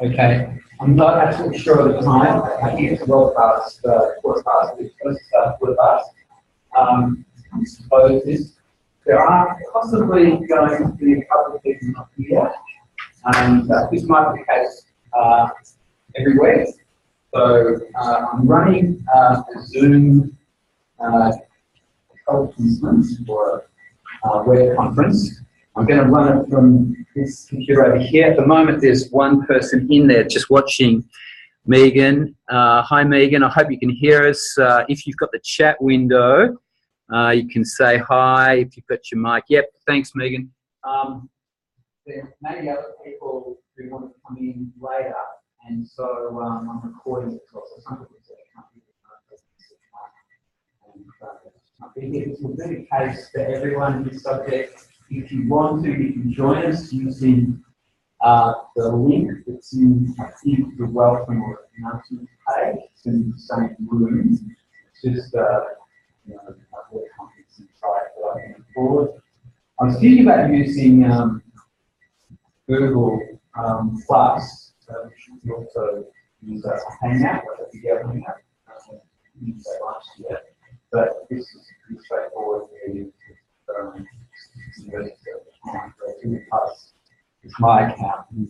Okay, I'm not absolutely sure of the time. I think it's well past quarter past. It's supposed to start quarter past. I suppose there are possibly going to be a couple of people not here. This might be the case every week. So I'm running a Zoom conference or a web conference. I'm going to run it from this computer over here. At the moment, there's one person in there just watching, Megan. Hi, Megan. I hope you can hear us. If you've got the chat window, you can say hi. If you've got your mic. Yep, thanks, Megan. There may be other people who want to come in later, and so I'm recording it as well. So some people say I can't be here. This will be the case for everyone in this subject. If you want to, you can join us using the link that's in, I think, the welcome or announcement page. It's in the same room. It's just a web conference site that I can afford. I was thinking about using Google Plus, which we also use a Hangout, like a video Hangout. We used that last year, but this is pretty straightforward. Google Plus is my account. And,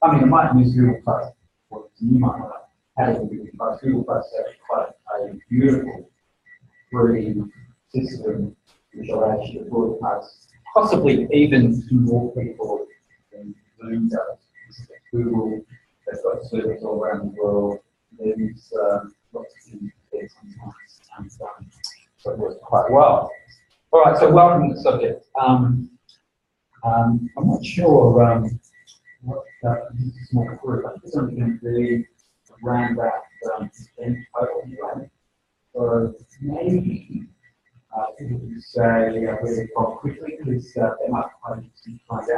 I mean, I might use Google Plus, or you might not have a Google Plus. Google Plus is actually quite a beautiful, free system which allows you to broadcast, possibly even to more people than Zoom does. Google, they've got servers all around the world. There's lots of things there sometimes, so it works quite well. All right, so welcome to the subject. I'm not sure what this is small group. I think it's only going to be around about 10 total anyway. So maybe people can say where they're from quickly, because they might find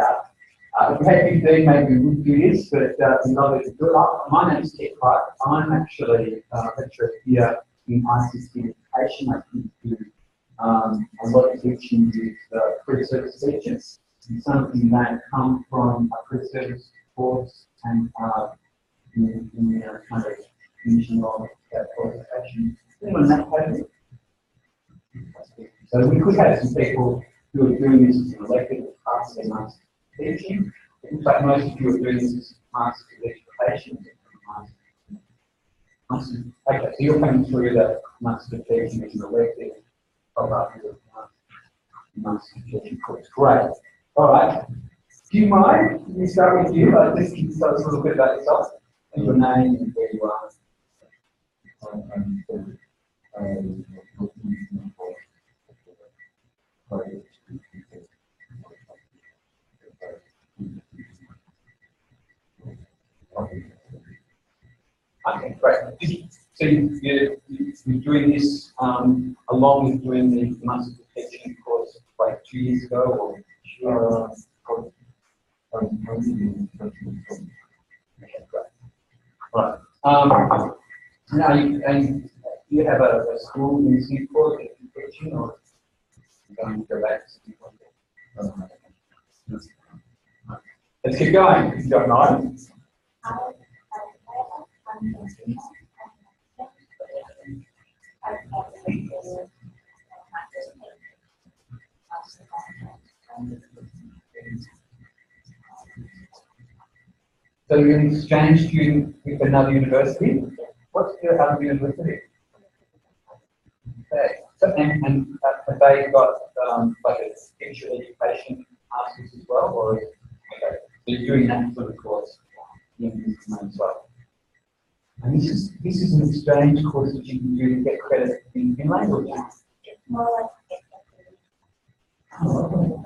out. If we had 15, maybe we would do this, but another to do it. My name is Ted Clark. I'm actually a lecturer here in ICT education. I do a lot of teaching with pre-service teachers. And some of you may have come from a pre-service course and in the kind of finishing of that qualification. Anyone that page? So we could have some people who are doing this as an elective part of their master's teaching. In fact, most of you are doing this as master's education. Okay, so you're coming through the master's teaching as an elective of your master's teaching course. Great. All right. Do you mind? Can we start with you? Just can you tell us a little bit about yourself and your name and where you are? Okay, great. So you're doing this along with doing the master's teaching course like 2 years ago, or? Okay, great. Right. Now, you have a school in Singapore that you're teaching, or you're going to go back to Singapore? Let's keep going. You've got 9. So you're an exchange student with another university? What's your other university? Okay. So, and have they got like a teacher education masters as well, or okay? So you're doing that sort of course in as well. And this is an exchange course that you can do to get credit in language. Oh,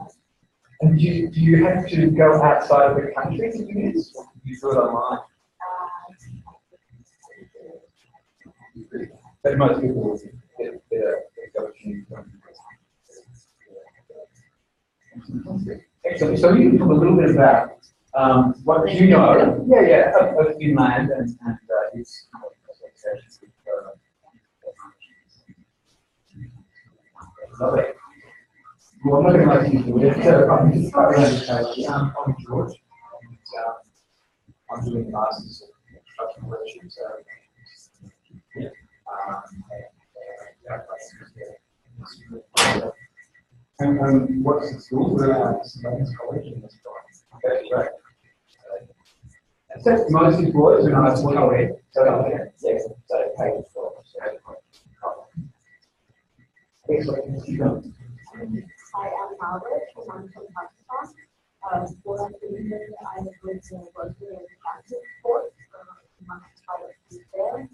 and do you have to go outside of the country to do this, or can you do it online? But most people will get their opportunity. Excellent. So you can talk a little bit about what you know, of Finland and its associations with Lovely. Well, I'm not going to make you do it, so I'm just going to I'm George, and I'm doing classes of construction workshop, so yeah. And what's the school? We're at St. College in this time. Okay, great. So most employers are not so yeah, so paid for. Excellent. Hi, I'm Margaret, and I'm from Pakistan. What I'm doing is I'm working in transit sports, my child is there, and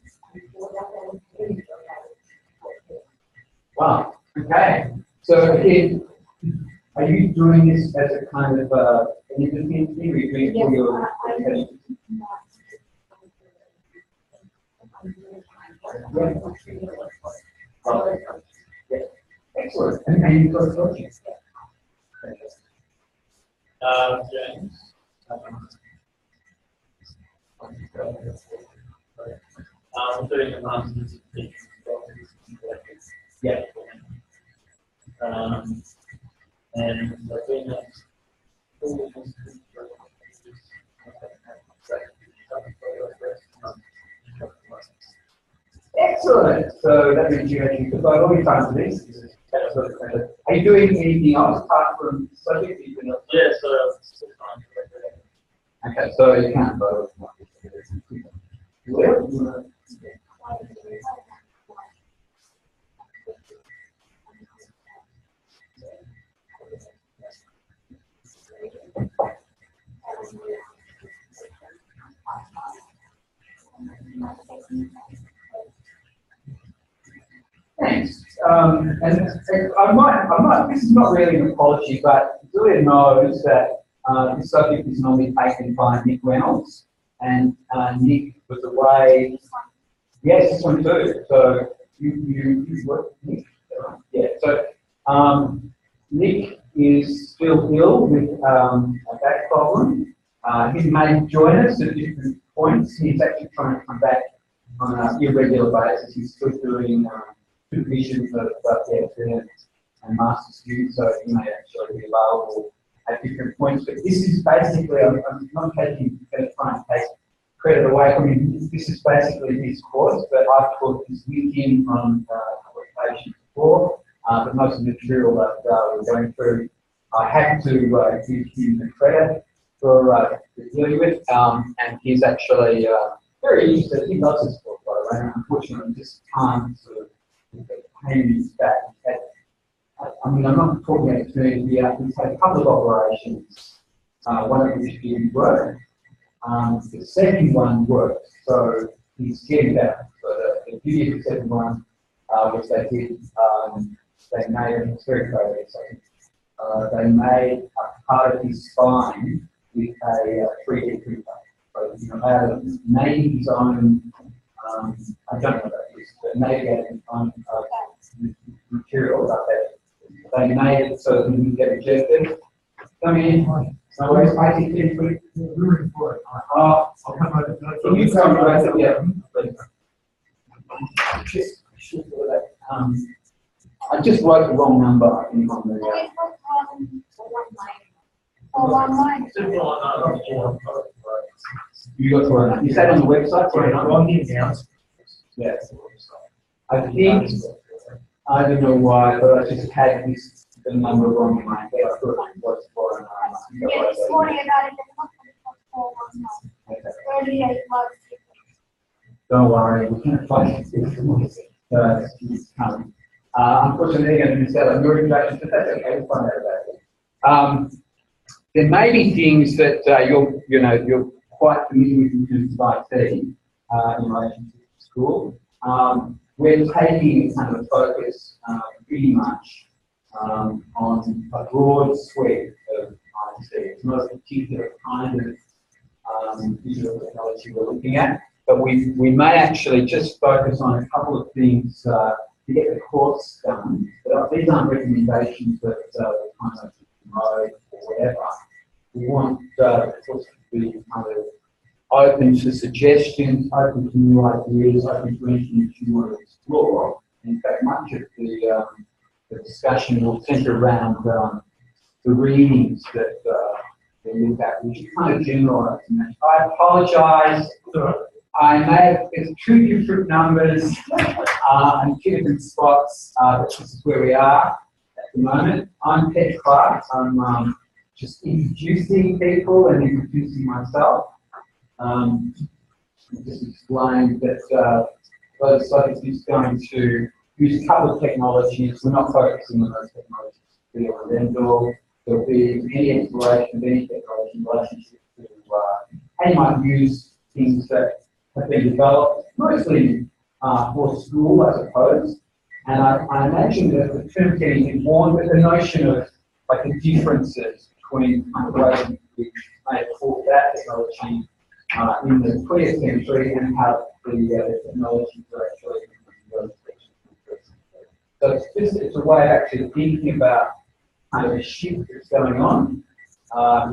for that I'm doing that. Wow. Okay. So again, are you doing this as a kind of an independent thing? Or are you doing it for your education? Yeah. Excellent. And you've got a coaching. James. I'm doing a master's in teaching. Yeah. And I've been at school. Excellent. So that means you actually provide all your time for this. Are you doing anything else apart from subject? Yeah, so okay, so you can't vote. Thanks. And I might, this is not really an apology, but Julia knows that this subject is normally taken by Nick Reynolds, and Nick was away. Yes, this one too. So you work with Nick? Yeah. So Nick is still ill with a back problem. He may join us at different points. He's actually trying to come back on an irregular basis. He's still doing supervision for PhD and master students, so he may actually be available at different points. But this is basically, I'm not going to try and take credit away from him. This is basically his course, but I've taught this with him on a couple of occasions before. But most of the material that we're going through, I have to give him the credit for dealing with, and he's actually very interested. He loves this book, by the way, and unfortunately, just can't sort of pain in his back. I mean, I'm not talking about experience here. He's had a couple of operations, one of which didn't work. The second one worked, so he's getting better. So the beauty of the second one, which they did, they made, and it's very crazy, so they made a part of his spine with a 3D printer. So, you know, out of made his own, I don't know about this, but made out of his own material like that. They made it so that he would get ejected. Come in. So where's basically we're in for it. I'll come over. Can you come over? Yeah. I just wrote the wrong number, I think, on the. You got for it. Is that on the website? Sorry, not on the announcement. Yes. I think, I don't know why, but I just had this the number wrong in my head. I thought it was for an Don't worry, we can't find it. It's coming. Unfortunately, they're going to miss out on your introduction, but that's okay. We'll find out about it. There may be things that you're quite familiar with in terms of IT in relation to school. We're taking kind of a focus pretty much on a broad suite of IT. It's not a particular kind of digital technology we're looking at, but we may actually just focus on a couple of things to get the course done. But these aren't recommendations that we kind of promote or whatever. We want the course to be kind of open to suggestions, open to new ideas, open to anything that you want to explore. In fact, much of the the discussion will centre around the readings that they look at, which is kind of generalised. I apologise. I may have, there's two different numbers and two different spots, but this is where we are at the moment. I'm Pet Clark. I'm just introducing people and introducing myself. Just explain that those studies is going to use a couple of technologies. We're not focusing on those technologies. Be able to handle. There'll be any exploration of any technology in relationship to how you might use things that have been developed, mostly for school, I suppose. And I imagine that the term getting born with the notion of like the differences between the ways which may have taught that technology in the 20th century and how the technologies are actually so it's a way of actually thinking about kind of a shift that's going on.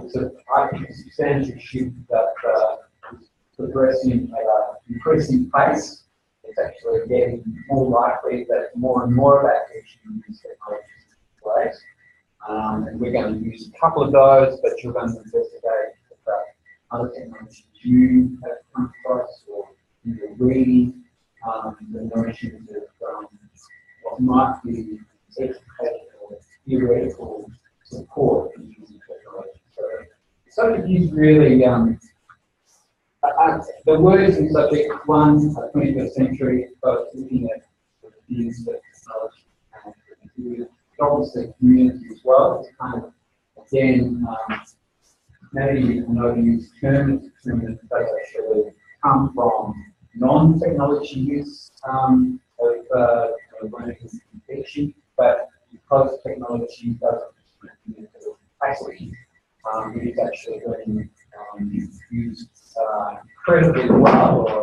It's I think a substantial shift that is progressing at an increasing pace. It's actually getting more likely that more and more of our teaching use technologies in place. And we're going to use a couple of those, but you're going to investigate other technologies you have come across or you're reading the notions of what might be educational or theoretical support for using technology. So it is really the words in subject one, 21st century, both looking at the use of technology and obviously community as well. It's kind of, again, maybe an overused term, it's a term that does actually come from non-technology use of learning and teaching, but because technology doesn't basically, it is actually being used incredibly well, or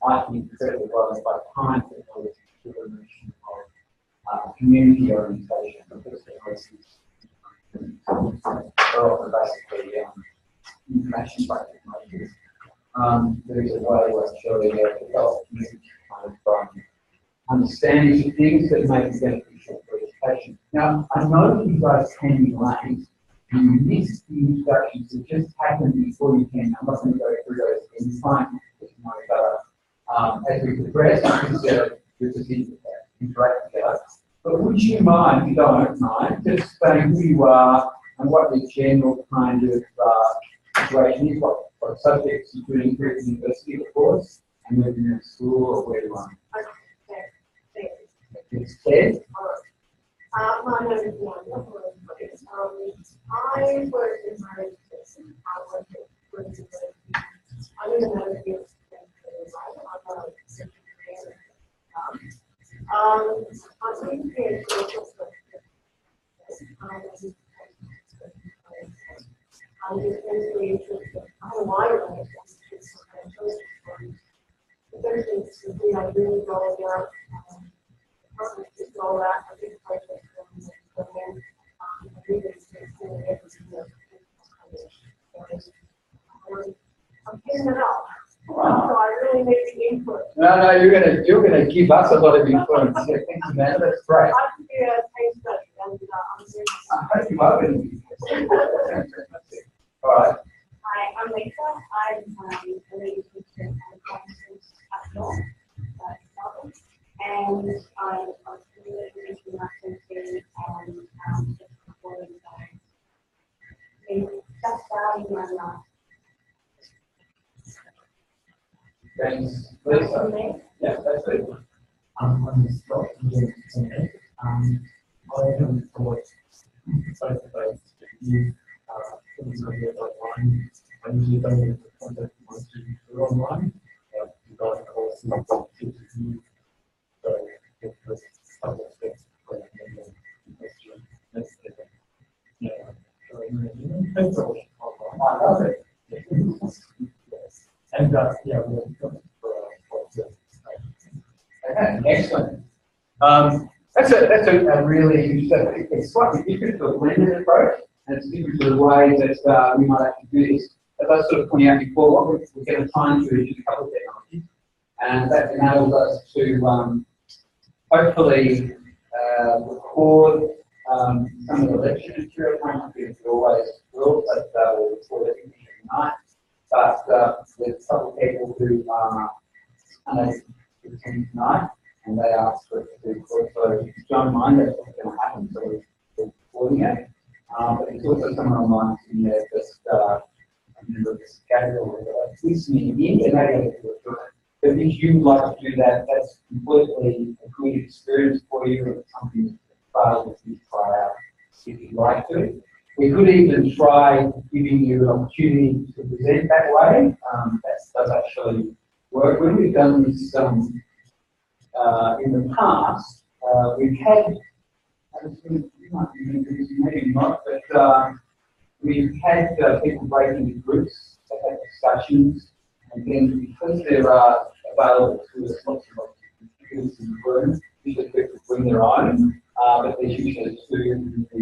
I think incredibly well by time technology to the notion of community orientation, because technology are often basically information by technology. There is a way to actually develop community kind of understanding of things that may be beneficial for education. Now, I know you guys can be late. You missed the instructions that just happened before you came. I'm not going to go through those again. It's fine. As we progress, instead of just interact together. But would you mind, if you don't mind, just saying who you are and what your general kind of situation is, what subjects you're doing here at the university, of course, and whether you're in school or where you are. It's Ted. My name is Wanda. I work in my education. I work with I don't know if you're I'm being here to I'm essentially I have a wide range of institutions. The third thing is I really go about just all that. I think I'm getting it up. So I really make the input. No, you're gonna give us a lot of influence. Yeah, thank you, man. That's great. I have to be a case study, and I'm I hope you are going to be. All right. Hi, I'm Lisa. I'm a lady teacher and pharmacist at North, and I'm really making my thinking and supporting that's valuing my life. Thanks. Lisa? Yeah, that's it. I'm Scott. I haven't thought face-to-face with things I get online. I usually don't get the contact my students through online. You guys are also to you. So if there's other steps for that's different. Yeah. Thanks for online. I love it. Yes. And yeah, we're looking for Okay, excellent. That's a really, it's slightly different to a blended approach, and it's different to the way that we might actually do this. As I sort of pointed out before, what we're going to try and do is use a couple of technologies, and that enables us to hopefully record some of the lecture material. I think we always will, but we'll record it at night. But there's a couple of people who are unable to attend tonight, and they asked for it to be recorded. So if you don't mind, that's what's going to happen. So we're recording it. But there's also someone online in there just a member of this category listening in, and they don't do it. But if you would like to do that, that's completely a good experience for you, and it's something that you try out if you'd like to. We could even try giving you an opportunity to present that way. That does actually work. When we've done this in the past, we've had, maybe not, but we've had people break into groups, they've had discussions, and then because there are available to us lots of computers in the room, usually people bring their own, but there's usually two who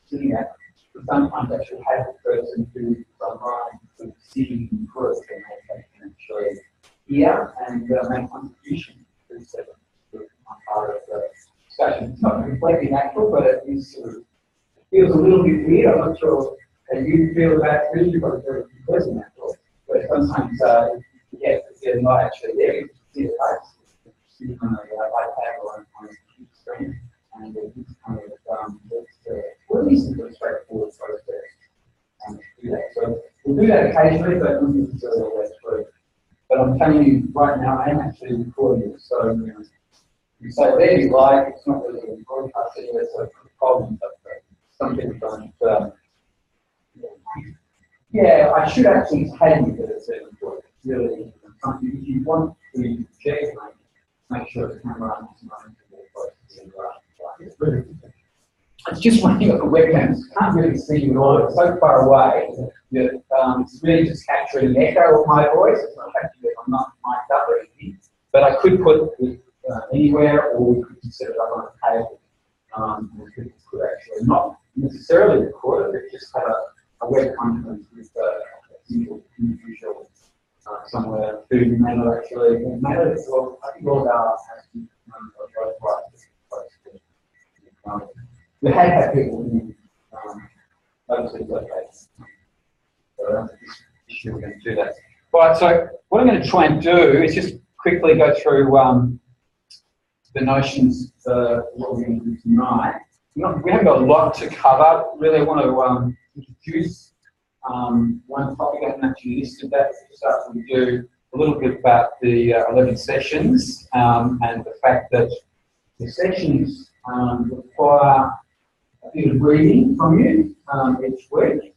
sitting at. But sometimes actually have the person who's online sort of sitting in the group, and they can actually hear and make contributions to the part of the discussion. It's not completely natural, but it is sort of feels a little bit weird. I'm not sure how you feel about it, really, but it's very completely natural. But sometimes, they're not actually there. You can see the face sitting on the iPad or on the computer screen, and it's kind of well, it's a pretty straightforward process to do that. So we'll do that occasionally, but not necessarily always true. But I'm telling you right now, I am actually recording it. So you say whatever you like. It's not really a broadcast anyway, so it's a problem. But some people don't. Yeah, I should actually tell you that it's recorded. It's really something. If you want to check, make sure the camera is running to it's just when you've got the webcam, you can't really see you at all. It's so far away that it's really just capturing the echo of my voice. It's not actually, I'm not mic'd up or anything. But I could put it anywhere, or we could just set it up on a table. We could actually not necessarily record it, but just have a web conference with a single individual somewhere who may not actually matter. Well, I think all of our we have had people who overseas locations. So this year we're going to do that. Right, so what I'm going to try and do is just quickly go through the notions of what we're going to do tonight. We haven't got a lot to cover. Really, I want to introduce one topic. I haven't actually listed that. Just after we do a little bit about the 11 sessions and the fact that the sessions require a bit of reading from you each week,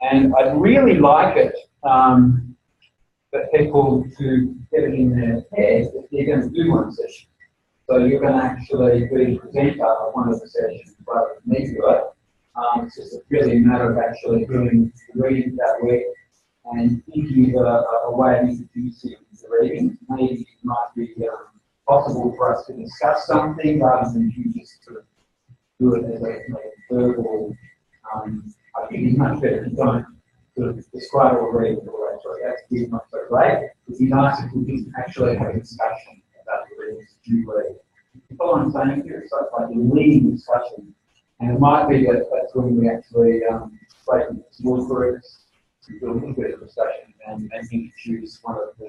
and I'd really like it for people to get it in their head that they're going to do one session. So you're going to actually be the presenter of one of the sessions rather than me do it. It's just really a matter of actually doing the reading that week and thinking of a way of introducing the reading. Maybe it might be possible for us to discuss something rather than you just sort of do it as a verbal. I think it's much better if you don't sort of describe or read it all that. So that's not so great. It would be nice if we could actually have a discussion about the readings that you read. You follow what I'm saying here? It's like you're leading discussion. And it might be that that's when we actually break into small groups, do a little bit of discussion and introduce one of the,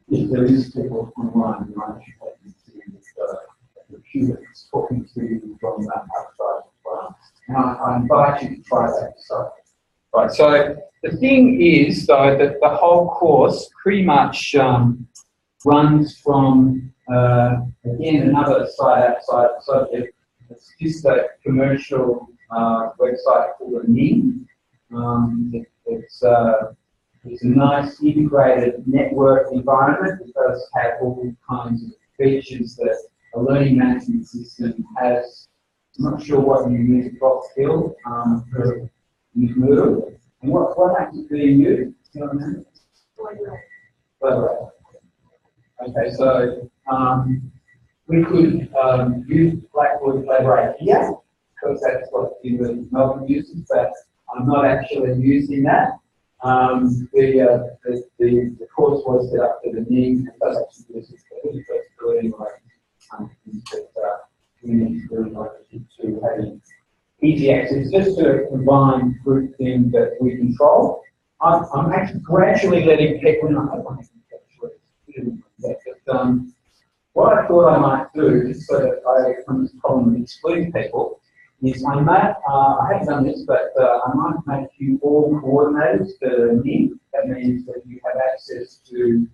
if there is people online, you might actually take them to the computer that's talking to you from that outside as well. And I invite you to try that yourself. Right, so the thing is, though, that the whole course pretty much runs from, again, another site outside the subject. It's just a commercial website called Ning. It's a nice integrated network environment. It does have all kinds of features that a learning management system has. I'm not sure what you use across Hill for Moodle. And what happens to you use? You know what I mean? Collaborate. Okay, so we could use Blackboard Collaborate here, because that's what the University of Melbourne uses, but I'm not actually using that. The course was set up for the Ning, and does actually use it for any flexibility like easy access, just to combine group thing that we control. I'm actually gradually letting people know. But what I thought I might do, just so that I come to this problem of excluding people, is I haven't done this, but I might make you all coordinators for me. That means that you have access to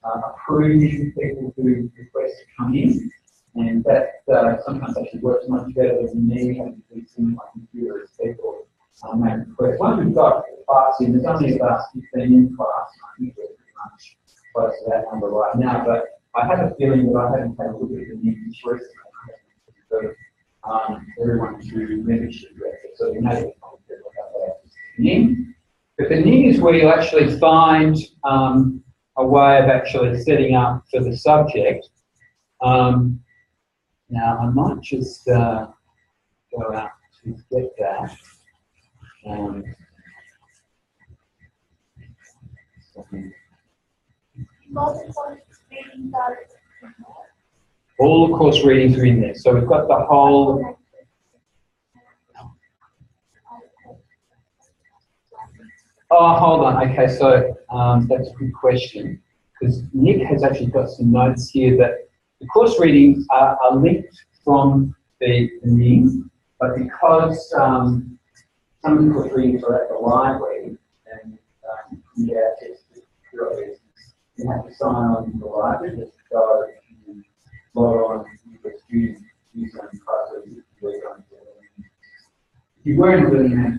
approving people who request to come in, and that sometimes actually works much better than me having to do things like computer as people make requests. Once we've got the class in, there's only about 15 in class, and I think we're pretty much close to that number right now, but I have a feeling that I haven't had a look at the meetings recently. Everyone to membership record, so you know people have access to the NIM. But the NIM is where you actually find a way of actually setting up for the subject. Now I might just go out to get that. All the course readings are in there. So we've got the whole. Oh, hold on. Okay, so that's a good question. Because Nick has actually got some notes here that the course readings are linked from the NIM, but because some of the course readings are at the library, and you have to sign on to the library, just go and log on with the student using password. If you weren't doing that,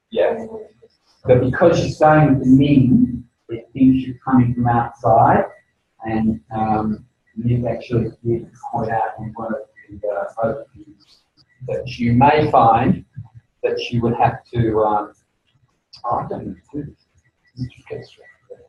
yeah. But because you're staying with the NIM, it thinks you're coming from outside, and Nick actually did point out in one of the overviews that you may find that you would have to. I don't need to do this. Just get straight there.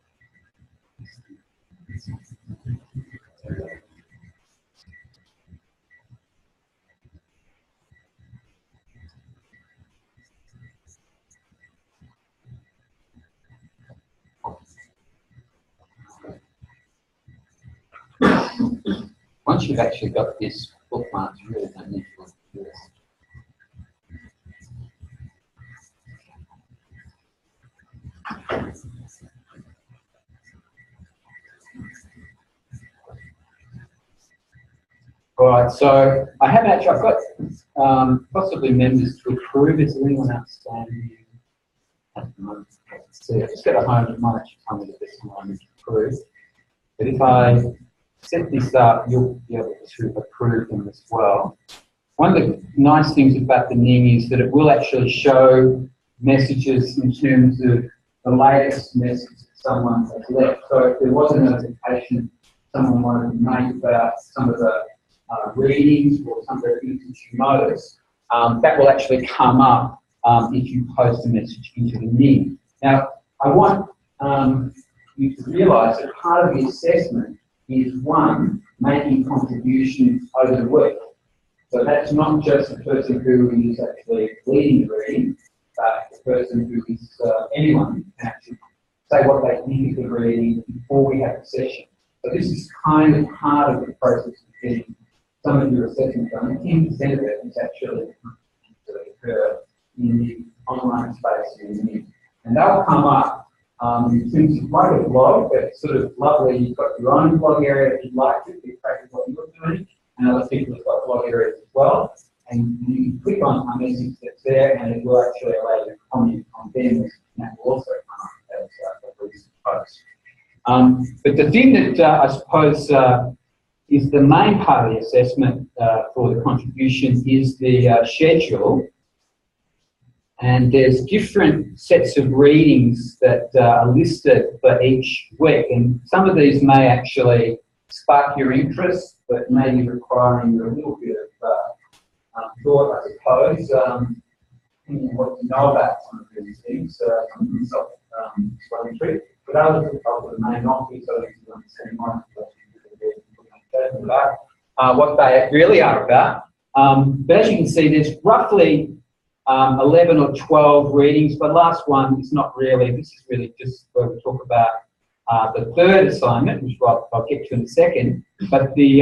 Once you've actually got this bookmark, you really don't need to do this. All right, so I have actually, I've got possibly members to approve. Is there anyone outstanding at the moment? Let's see, I've just got a home, it might actually tell me that this one is approved. But if I set this up, you'll be able to approve them as well. One of the nice things about the NIM is that it will actually show messages in terms of the latest message that someone has left. So if there was a notification someone wanted to make about some of the readings or some of the things that you notice, that will actually come up if you post a message into the NIM. Now, I want you to realise that part of the assessment is, one, making contributions over the week. So that's not just the person who is actually leading the reading, but the person who is anyone can actually say what they think of the reading before we have the session. So this is kind of part of the process of getting some of your assessment done. 10% of it is actually to occur in the online space in the NIM. And they'll come up in terms of quite a blog, but it's sort of lovely. You've got your own blog area if you'd like to, be practice what you're doing, and other people have got blog areas as well. And you can click on a message that's there, and it will actually allow you to comment on their message, and that will also come up as a recent post. But the thing that I suppose is the main part of the assessment for the contribution is the schedule. And there's different sets of readings that are listed for each week. And some of these may actually spark your interest, but may be requiring a little bit of thought, I suppose, what you know about some of these things, self-explanatory. But others will put the name on here so that you understand what they really are about. But as you can see, there's roughly 11 or 12 readings, but last one is not really, this is really just where we talk about the third assignment, which I'll get to in a second. But the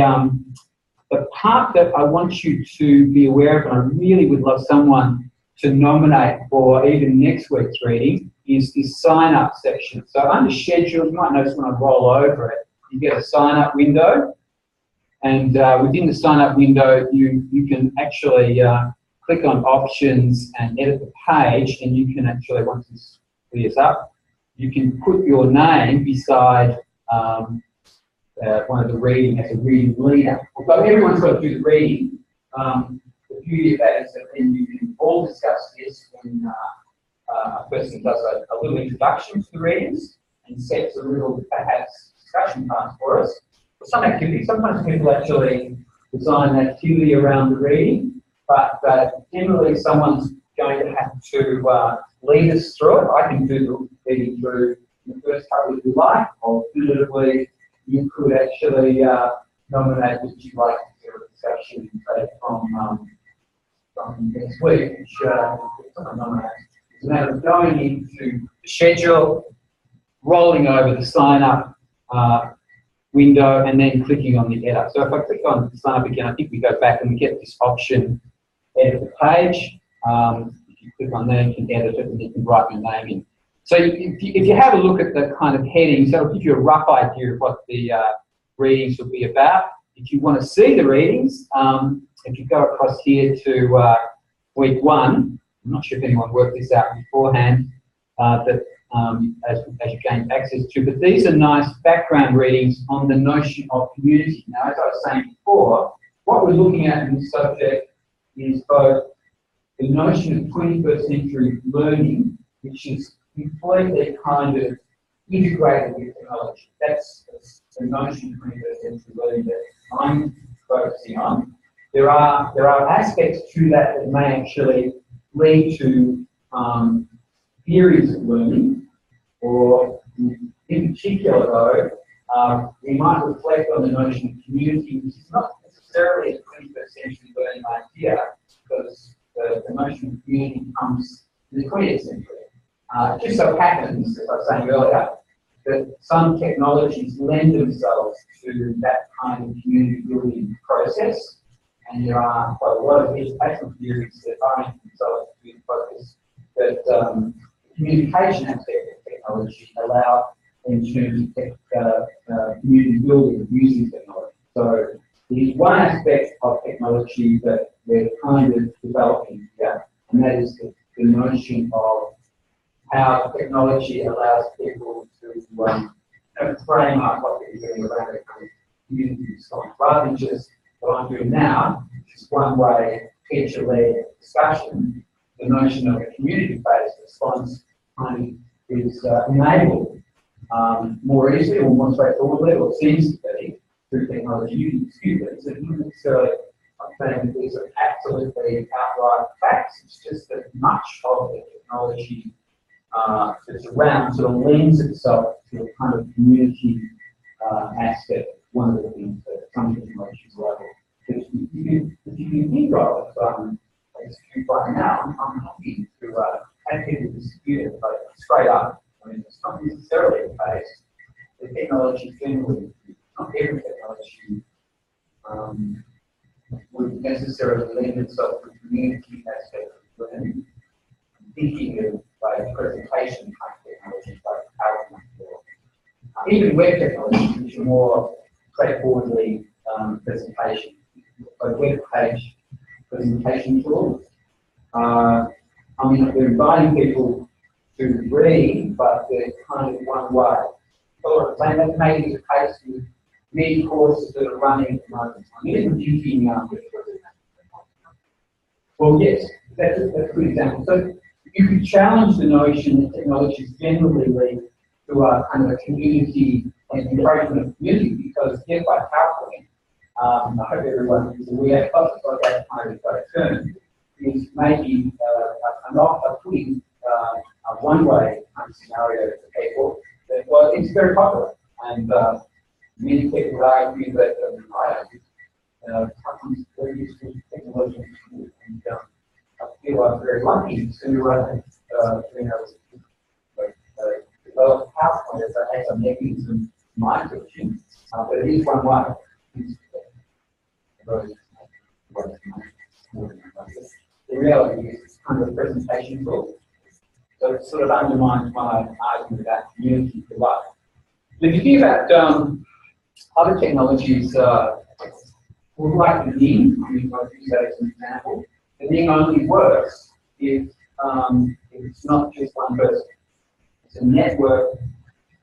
The part that I want you to be aware of, and I really would love someone to nominate for even next week's reading, is this sign-up section. So under schedule, you might notice when I roll over it, you get a sign-up window. And within the sign-up window, you can actually click on options and edit the page, and you can actually, once this clears up, you can put your name beside one of the reading as a reading leader. Although everyone's got to do the reading, the beauty of that is that then you can all discuss this when a person does a little introduction to the readings and sets a little, perhaps, discussion path for us. For some activities, sometimes people actually design an activity around the reading, but generally someone's going to have to lead us through it. I can do the reading through the first couple if you like, or alternatively, you could actually nominate what you'd like to do a discussion from next week, which someone nominates. It's a matter of going into the schedule, rolling over the sign-up window, and then clicking on the edit. So if I click on sign up again, I think we go back and we get this option, edit the page. If you click on there, you can edit it and you can write your name in. So if you have a look at the kind of headings, that'll give you a rough idea of what the readings will be about. If you want to see the readings, if you go across here to week 1, I'm not sure if anyone worked this out beforehand, but as you gain access to, but these are nice background readings on the notion of community. Now, as I was saying before, what we're looking at in this subject is both the notion of 21st century learning, which is completely kind of integrated with technology. That's the notion of 21st century learning that I'm focusing on. There are aspects to that that may actually lead to theories of learning, or in particular though, we might reflect on the notion of community, which is not necessarily a 21st century learning idea, because the notion of community comes in the 20th century. It just so happens, as I was saying earlier, that some technologies lend themselves to that kind of community building process, and there are quite a lot of educational theories that orient themselves to the focus that the communication aspect of technology allow in terms of community building using technology. So there's one aspect of technology that we're kind of developing here, and that is the notion of how technology allows people to frame up what they're doing around their community response, rather than just what I'm doing now, which is one-way, teacher-led discussion. The notion of a community-based response kind of is enabled more easily or more straightforwardly, or it seems to be, through technology. You can dispute that. So not necessarily saying that these are absolutely outright facts. It's just that much of the technology that's around sort of lends itself to a kind of community aspect. One of the things that some technologies level. If you can think of right now, I'm happy to have people dispute it, but straight up. I mean, it's not necessarily the case. The technology generally, not every technology would necessarily lend itself to the community aspect of learning. I'm thinking of like presentation type technologies like PowerPoint or even web technologies, which are more straightforwardly presentation, like web page presentation tools. I mean, they're inviting people to read, but they're kind of one way. So that may be the case with many courses that are running at the moment. I'm even thinking, well, yes, that's a good example. So you could challenge the notion that technologies generally lead to a kind of a community and encouragement of community, because yes, by PowerPoint, I hope everyone is aware of that kind of term, is maybe a pretty one-way kind of scenario for people. That, well, it's very popular, and many people would argue that companies are using technology, and I feel I'm very lucky to develop PowerPoint as a mechanism in my teaching, but it is one way. those works. The reality is it's kind of a presentation tool. So it sort of undermines my argument about community for life. If you think about other technologies, like the Ning, I mean, I'll use that as an example. The Ning only works if it's not just one person. It's a network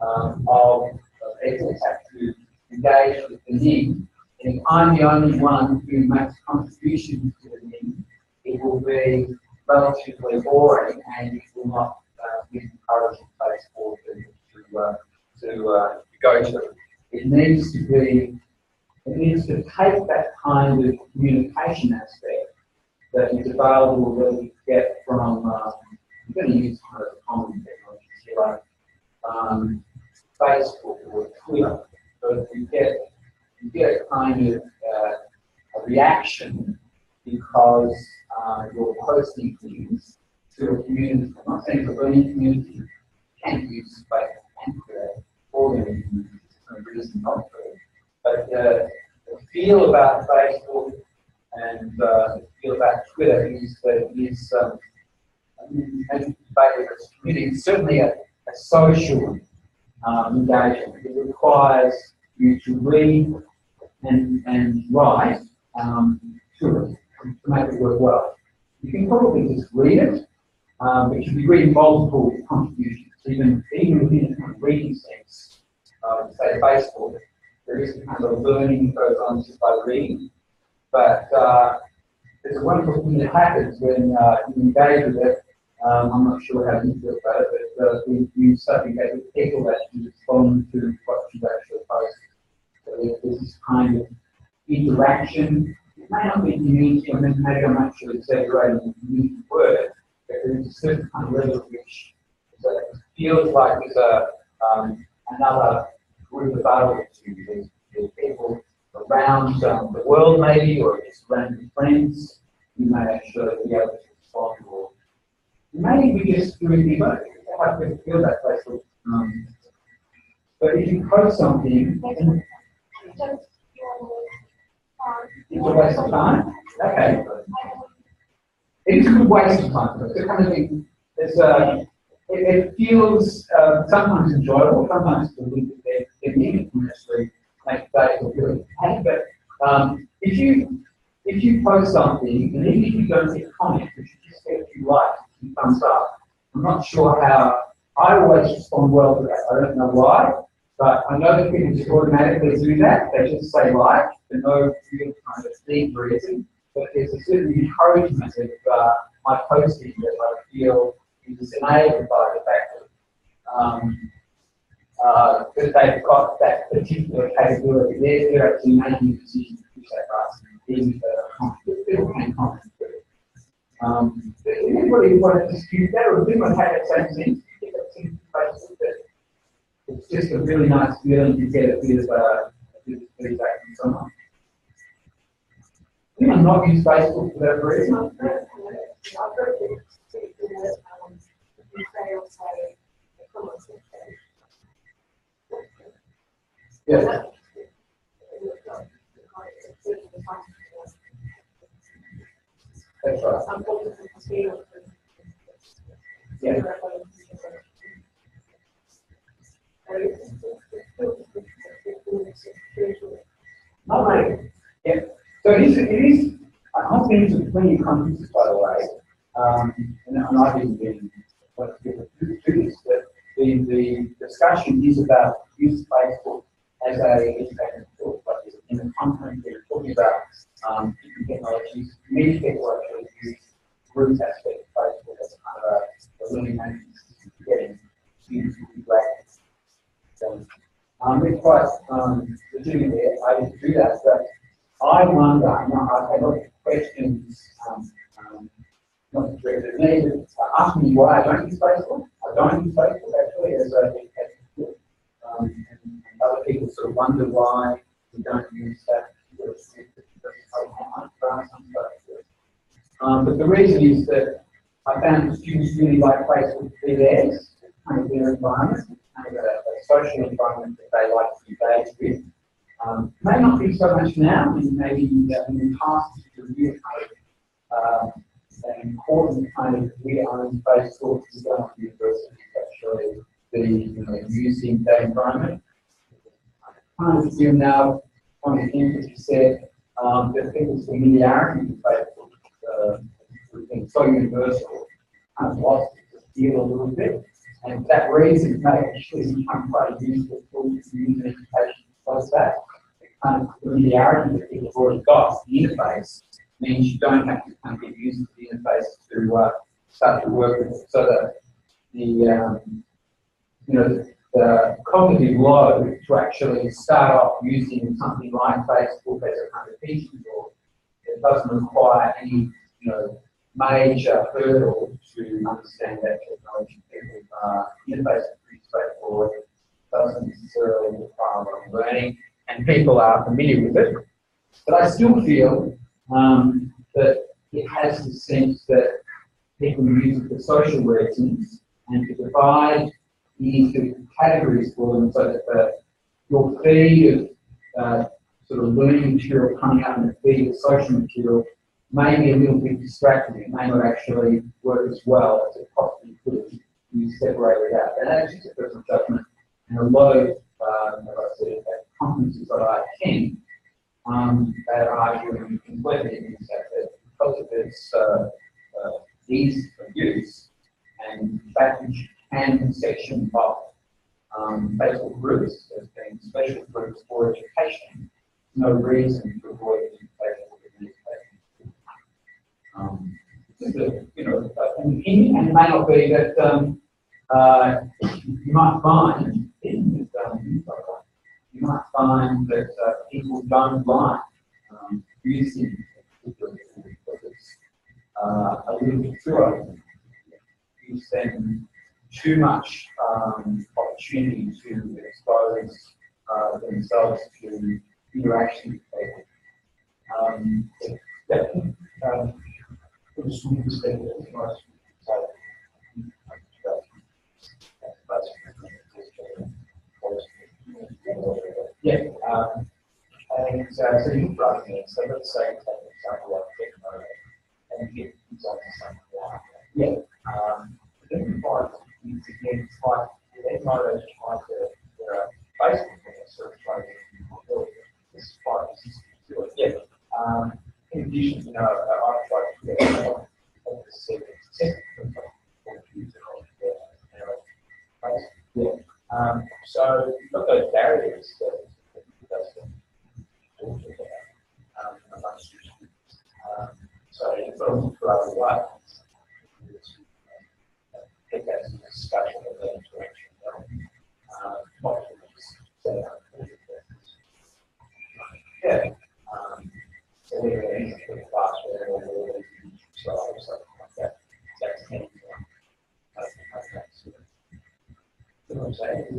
of people that have to engage with the Ning. And if I'm the only one who makes contributions to the Ning, it will be relatively boring and it will not be encouraging place for people to go to. It needs to be, it needs to take that kind of communication aspect that is available that we get from, I'm going to use kind of common technologies here, like Facebook or Twitter. So you get a kind of a reaction because you're posting things to a community. I'm not saying for any community you can't use Facebook and Twitter for any community. There's no reason not to. But the feel about Facebook and the feel about Twitter is that it is it's certainly a social engagement. It requires you to read and write to it to make it work well. You can probably just read it, but you should be reading multiple contributions, even within a kind of reading sense. Say Facebook, there is a kind of learning that goes on just by reading, but there's a wonderful thing that happens when you engage with it. I'm not sure how you feel about it, but you start to engage with people that you respond to what you've actually posted. So there's this kind of interaction. It may not be community, I mean, maybe I'm actually exaggerating the community word, but there's a certain kind of level of which it feels like there's another group available to you. There's people around the world, maybe, or just random friends who may actually be able to respond or maybe we just do it both. I have to feel that place. But if you post something, it's a waste of time. Okay. It's a good waste of time. It's the kind of thing. It feels sometimes enjoyable, sometimes it's a little bit needed to actually make that really happy. But if you post something, and even if you don't get comments, but you just get a few likes, a few thumbs up, I'm not sure how. I always respond well to that. I don't know why, but I know that people just automatically do that. They just say like, for no real kind of deep reason. But there's a certain encouragement of my posting that I feel is enabled by the fact that they've got that particular capability. They're actually making a decision to push that button. People can comment. Anybody want to dispute that, or anyone have that same sense? It's just a really nice feeling to get a bit of feedback from someone. Anyone not use Facebook for that reason? Yeah. That's right. Yeah. All right. Yeah. So it is. I've been to plenty of conferences, by the way, and I've even been to this. But the discussion is about use of Facebook as a educational tool. But in the conference, they're talking about different technologies. Many people actually use group aspect of Facebook as kind of a learning management system for getting students to be great. So, we're quite legitimate there. I didn't do that, but I wonder, I've had a lot of questions, not directed at me, but asking me why I don't use Facebook. I don't use Facebook actually as a tool. And other people sort of wonder why we don't use that. But the reason is that I found that students really like Facebook to be theirs, kind of their environment, kind of a social environment that they like to engage with. May not be so much now, and maybe in the past it's a real an important kind of we-owned-based thought to go on university actually be using that environment. Kind of feel now, one of the things that you said, that people's familiarity with Facebook has been so universal, kind of lost its appeal a little bit, and for that reason it may actually become quite a useful tool to use in education because that kind of familiarity that people have already got, the interface, means you don't have to kind of get used to the interface to start to work with it. So that the cognitive load to actually start off using something like Facebook as a kind of feature, or it doesn't require any major hurdle to understand that technology. People interface is pretty straightforward, doesn't necessarily require a lot of learning, and people are familiar with it. But I still feel that it has the sense that people use it for social reasons, and to divide into categories for them so that your feed of sort of learning material coming out in the feed of social material may be a little bit distracting. It may not actually work as well as it possibly could if you separate it out. And that's just a personal judgment. And a lot of, as I said, at conferences that I attend, that are arguing completely against that because of its ease of use and the fact that you can section of Facebook groups as being special groups for education, no reason to avoid using Facebook as an opinion, and it may not be that you might find that people don't like using it because it's a little bit too open. You spend too much opportunity to expose themselves to interaction with people. From a student perspective, yeah, and so you're running it. So let's say take an example like technology, and you get something like yeah. then you find it's again, it's like technology is trying to basically sort of trying to this is quite easy. Yeah. In addition, I've tried to get the second Yeah. so you've got those barriers that does talk about amongst students. So you've got to look for other ways to get that discussion and that interaction going. Not just set up so we're going to put a classroom or something like that. That's hands on.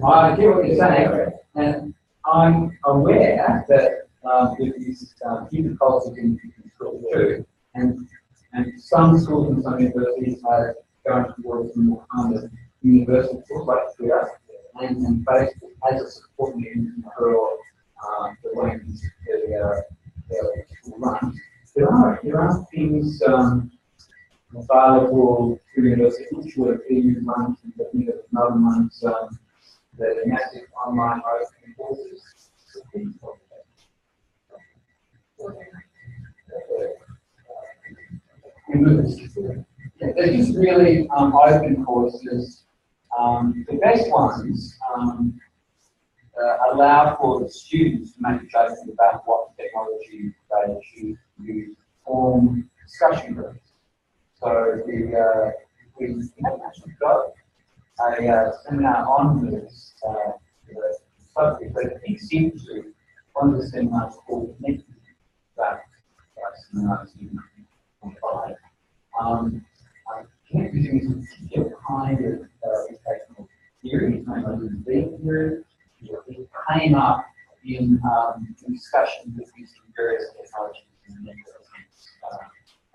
I get what you're saying, and I'm aware that with these human cultures in schools too, and some schools and some universities are going towards more kind of universal tools like Twitter and Facebook as a support mechanism for the way the school runs. There are things available to universities which were EU ones and another ones the massive online open courses. They're just really open courses. The best ones allow for the students to make a judgment about what technology they choose to use to form discussion groups. So we haven't actually got a seminar on this subject, but it seems to one of the seminars called Connected that seminars in five. Connected is a particular kind of educational theory, it's known as the B theory. It came up in discussions with using various technologies and networks.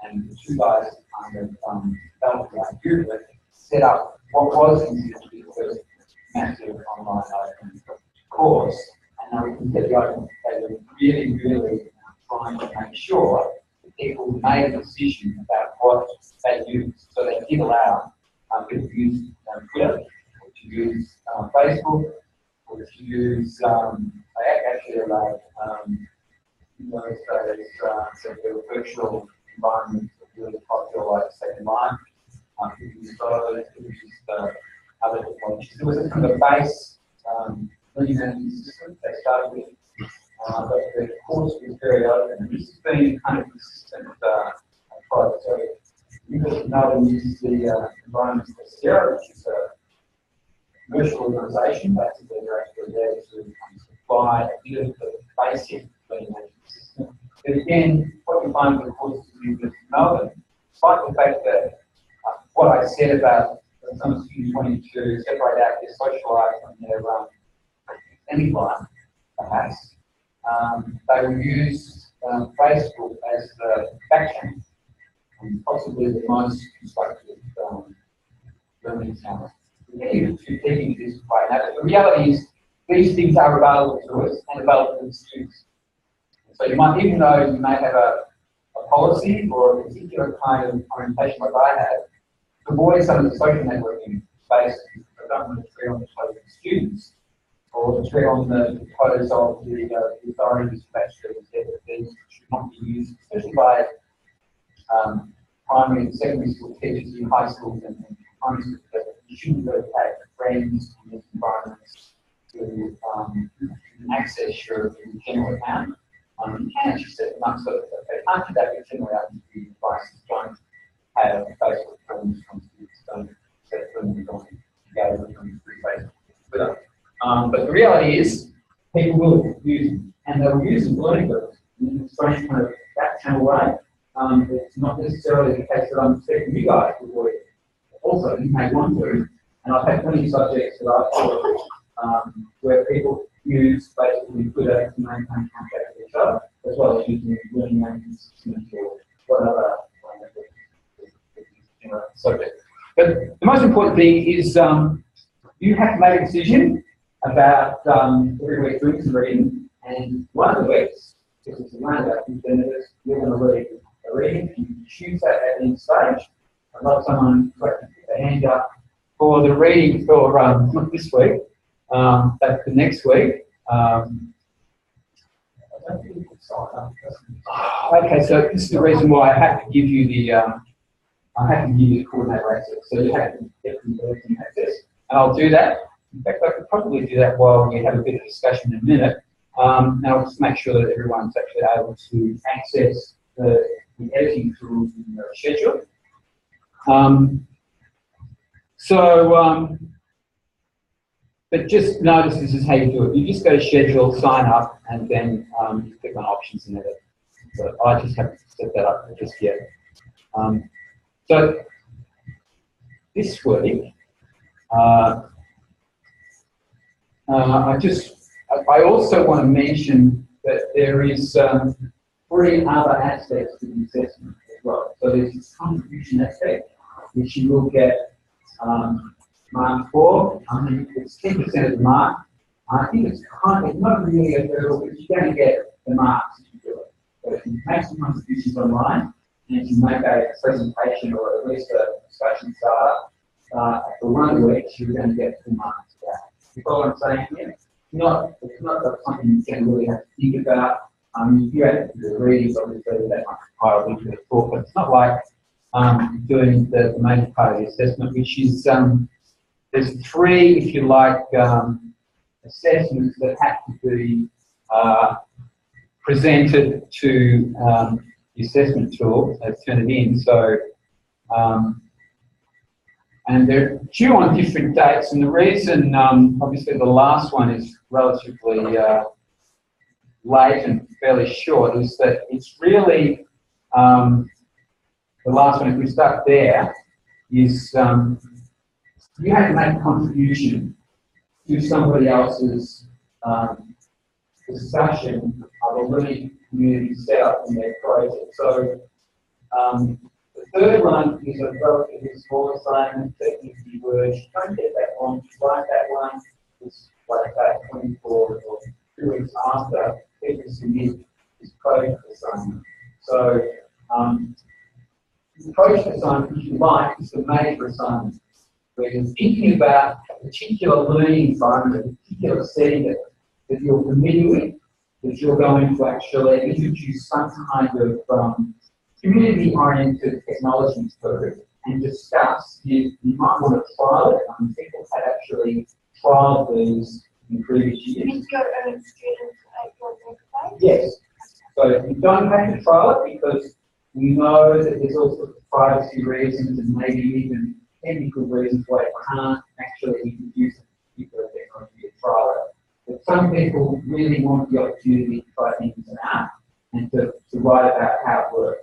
And the two guys kind of developed the idea that set up what was considered to be the first massive online open course. And now we can get the open were really trying to make sure that people made a decision about what they use. So they did allow people to use Twitter, or to use Facebook, or to use, they actually allowed those sort of virtual environments that really popular, like Second Life. People used those, people used other technologies. There was a kind of base learning management system they started with, but the course was very open. And this has been kind of consistent approach. So you know we use the environment for Sierra, which is a commercial organisation. Basically, they're actually there to supply a bit of the basic learning management system. But again, what you find with the course is you know them, despite the fact that what I said about some students wanting to separate out their social life from their academic life, perhaps, they will use Facebook as the back channel, and possibly the most constructive learning channel. We're taking this right now. The reality is these things are available to us and available to the students. So you might, even though you may have a policy or a particular kind of orientation like I have, to avoid some of the social networking based, I don't want to tread on the toes of the students or to tread on the toes of the authorities who actually said that these should not be used, especially by primary and secondary school teachers in high schools and primary schools, that you shouldn't really take friends in these environments to access your general account. You can actually set them up so that they can't do that, but generally out to the devices don't have Facebook forms from students, don't set them on engage with them through Facebook, Twitter. But the reality is, people will use them, and they will use them for learning purposes in a strange kind of back channel way. It's not necessarily the case that I'm expecting you guys to avoid it. Also, you may want to, and I've had plenty of subjects that I've taught where people use basically Twitter to maintain contact with each other, as well as using learning management systems or whatever subject. But the most important thing is you have to make a decision about every week doing some reading, and one of the weeks, because it's around about 15 minutes, you're going to read a reading, and you choose that at any stage. I'd like someone to put their hand up for the reading for not this week, but the next week. Okay, so this is the reason why I have to give you the coordinator access. So you have to get the editing access, and I'll do that. In fact, I could probably do that while we have a bit of discussion in a minute. And I'll just make sure that everyone's actually able to access the editing tools in their schedule. But just notice this is how you do it. You just go to schedule, sign up, and then you click on options and edit. So I just haven't set that up just yet. So this week, I also want to mention that there is 3 other aspects to the assessment as well. So there's this contribution aspect, which you will get marked for. I mean, it's 10% of the mark. I think it's not really a hurdle, but you're going to get the marks if you do it. So if you make some contributions online, and if you make a presentation or at least a discussion starter for 1 week, you're going to get full marks for that. You follow what I'm saying here? It's not something you can really have to think about. You have to do the readings, obviously, that might require a little bit of thought, but it's not like doing the main part of the assessment, which is there's 3, if you like, assessments that have to be presented to the assessment tool and turn it in. So, and they're due on different dates, and the reason, obviously, the last one is relatively late and fairly short, is that it's really the last one. If we start there, is you have to make a contribution to somebody else's discussion of a learning community set up in their project. So the third one is a relatively small assignment, technically words. Don't get that one, just write that one. It's like that 24 or 2 weeks after. people submit this project assignment. So the project assignment, if you like, is the major assignment, where you're thinking about a particular learning environment, a particular setting that you're familiar with, that you're going to actually introduce some kind of community-oriented technology to and discuss if you might want to trial it. People had actually trialed these in previous years. With your own students at your website? Yes. So you don't have to trial it because we know that there's all sorts of privacy reasons and maybe even technical reasons why it can't actually introduce a particular technology to trial it. But some people really want the opportunity to try things out and to write about how it works.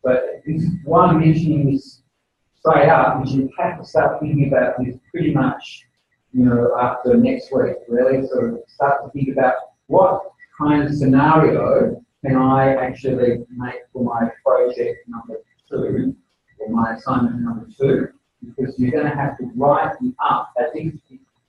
But this is why I'm mentioning this straight up, is you have to start thinking about this pretty much, after next week, really. So start to think about what kind of scenario can I actually make for my project number 2 or my assignment number 2, because you're going to have to write it up as if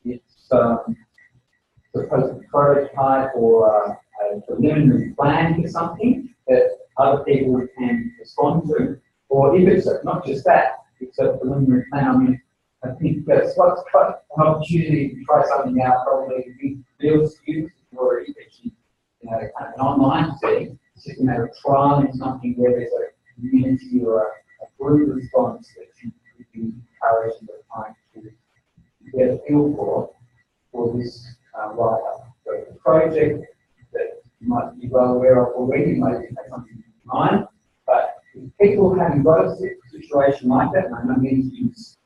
it's supposed to prototype or a preliminary plan for something that other people can respond to, or if it's not just that, it's a preliminary plan. I mean, I think that's what's quite an opportunity to try something out, probably with real students who are already teaching, kind of an online setting. It's just a matter of trialing something where there's a community or a group response that you would be encouraging the client to get a feel for this write-up. So the project that you might be well aware of already, maybe have something in mind, but if people haven't got a situation like that, and I know many students,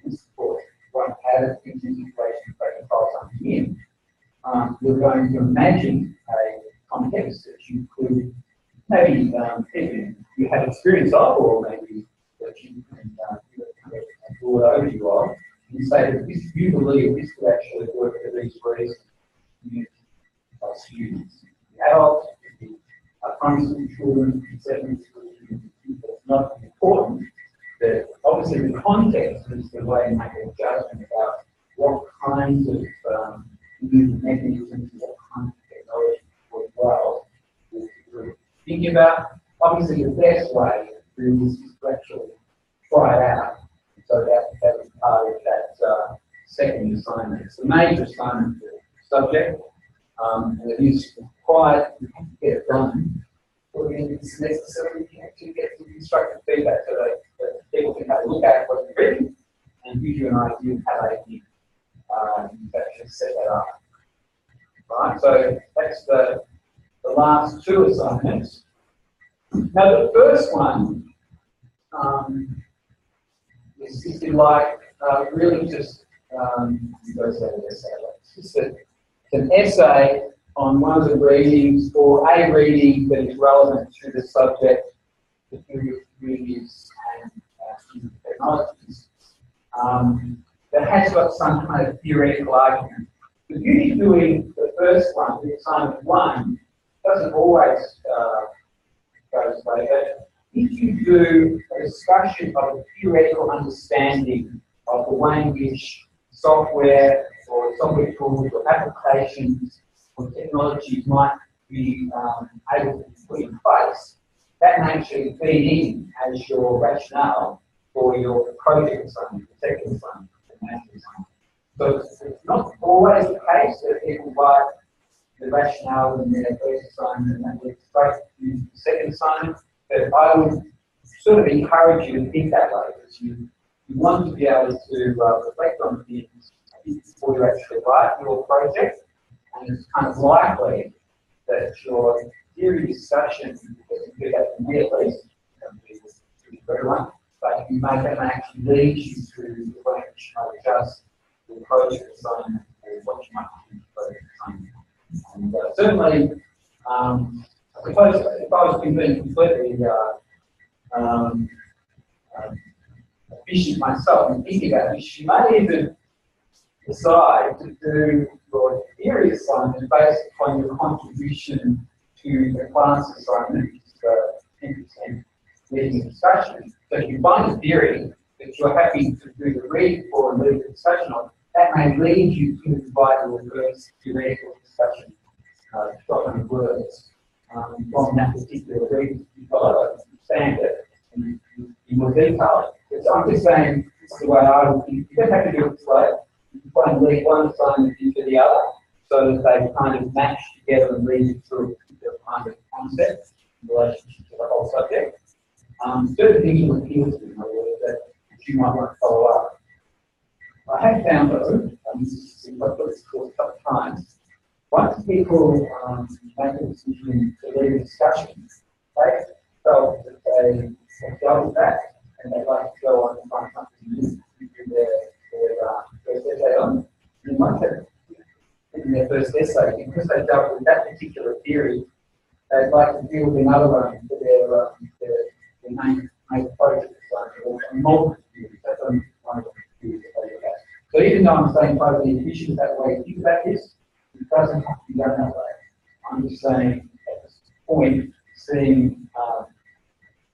support won't have a situation where they file something in, you're going to imagine a context that you could maybe you have experience of, or maybe that you can draw it over you of, and say that this, you believe this could actually work for these reasons. Students, the adults, the primary school children, secondary school students. It's not important that obviously the context is the way to make a judgment about what kinds of mechanisms, what kinds of technology work well. Thinking about obviously the best way to do this is to actually try it out. So that was part of that second assignment. It's the major assignment for the subject. And it is required to get it done. But it's necessary to actually get some constructive feedback so that people can have a look at what you've written and give you an idea of how they can actually set that up. Right, so that's the last 2 assignments. Now the first one is, if you like, really just it's an essay on one of the readings, or a reading that is relevant to the subject, the theory of communities and technologies, that has got some kind of theoretical argument. The beauty of doing the first one, the assignment 1, doesn't always go this way, but if you do a discussion of the theoretical understanding of the way in which software or software tools or applications or technologies might be able to be put in place, that may actually feed in as your rationale for your project assignment, the second assignment, the master assignment. So it's not always the case that people write the rationale in their first assignment and then get straight to the second assignment, but I would sort of encourage you to think that way, because you want to be able to reflect on things before you actually write your project, and it's kind of likely that your theory discussion, you do that for me at least, for everyone, but you may actually lead you to the way which you might adjust your project assignment or what you might do for project assignment. And certainly, I suppose if I was being completely efficient myself and thinking about this, you may even decide to do your theory assignment based upon your contribution to the class assignment, which is 10% reading discussion. So if you find a theory that you're happy to do the read for and lead the discussion on, that may lead you to invite your first theoretical discussion document words from that particular region. You've got to understand it in more detail. So I'm just saying, this is the way I would think. You don't have to do it this way. You can try and lead one assignment into the other so that they kind of match together and lead you through a particular kind of concept in relationship to the whole subject. Certain things will appeal to you, in other words, that you might want to follow up. I have found though, I've got this course a couple of times, once people make a decision to lead a discussion, they felt that they have dealt with that and they'd like to go on and find something new to do their first essay on. You might have in their first essay, because they dealt with that particular theory, they'd like to deal with another one for their main project or multiple theories. That's one of the theories that they look at. So even though I'm saying totally efficient that way to think about this, it doesn't have to be done that way. I'm just saying at this point, seeing,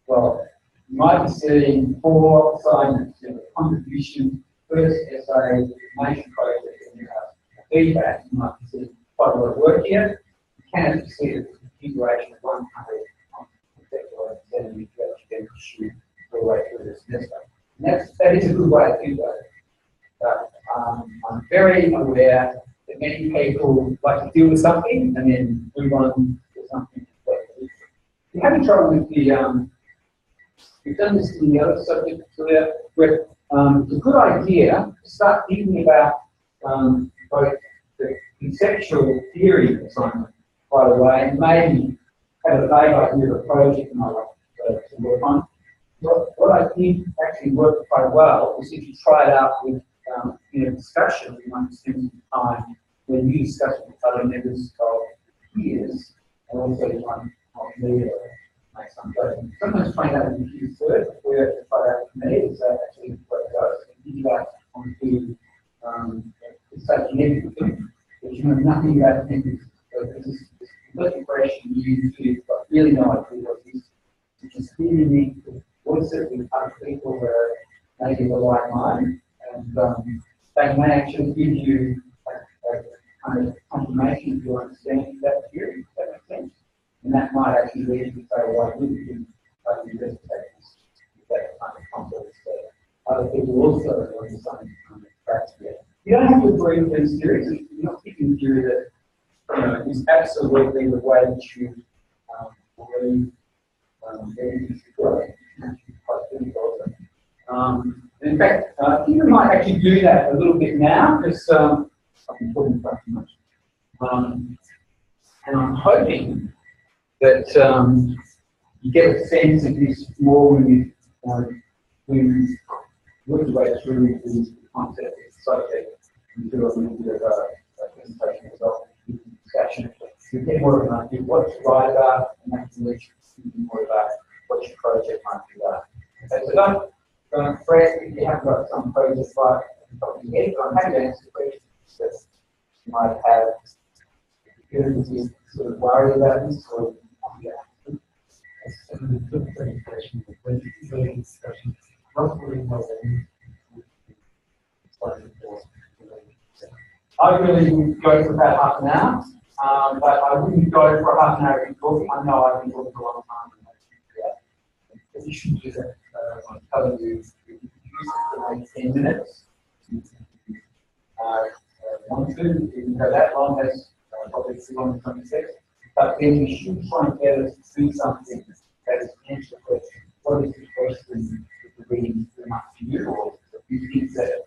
well, you might be seeing 4 assignments, you know, contribution, first essay, information project, and you have feedback. You might be seeing quite a lot of work here. You can actually see the configuration of one kind of conceptual understanding you actually then pursue all the way through the semester. And that is a good way to think about it. But I'm very aware that many people like to deal with something and then move on to something. If you're having trouble with the, we've done this in the other subject where it's a good idea to start thinking about both the conceptual theory assignment right away and maybe have a vague idea of a project and I like to work on. What I think actually worked quite well is if you try it out with in a discussion, you might spend some time when you discuss with other members of peers, and also you might make some judgment. Sometimes find out with you first before you have to try it out with me. Is actually where it goes. And you guys want to it's such an everything, but you know nothing about things. So this is completely fresh and new to you, but really no idea what it is. You just really need to voice it with other people where maybe the like mind. And they may actually give you a kind of confirmation of your understanding of that theory, if that makes sense. And that might actually lead you to say, well, I really do investigate this with that kind of confidence that other people also are doing something kind of track together. You don't have to agree with these theories. You're not picking a theory that is absolutely the way that you believe everything should go. In fact, I think we might actually do that a little bit now because I've been talking about too much. And I'm hoping that you get a sense of this more when you work your way through the concept of the subject and do a little bit of a presentation result discussion. You get more of an idea of what to write about and that can lead you to more about what your project might be about. Okay, so don't fret if you haven't got some project right at the top of your head, but I'm happy to answer questions that you might have. If you sort of worry about this or good presentation, when you discussion, roughly how I really would go for about half an hour, but I wouldn't go for half an hour if you're talking. I know I've been talking for a long time. But you should do that. I'm telling you, use it for like 10 minutes. Want to, you can go that long as probably too long 26. But then you should try and get us to do something that is answer the question. What is the question that the reading too much to you, or you think that?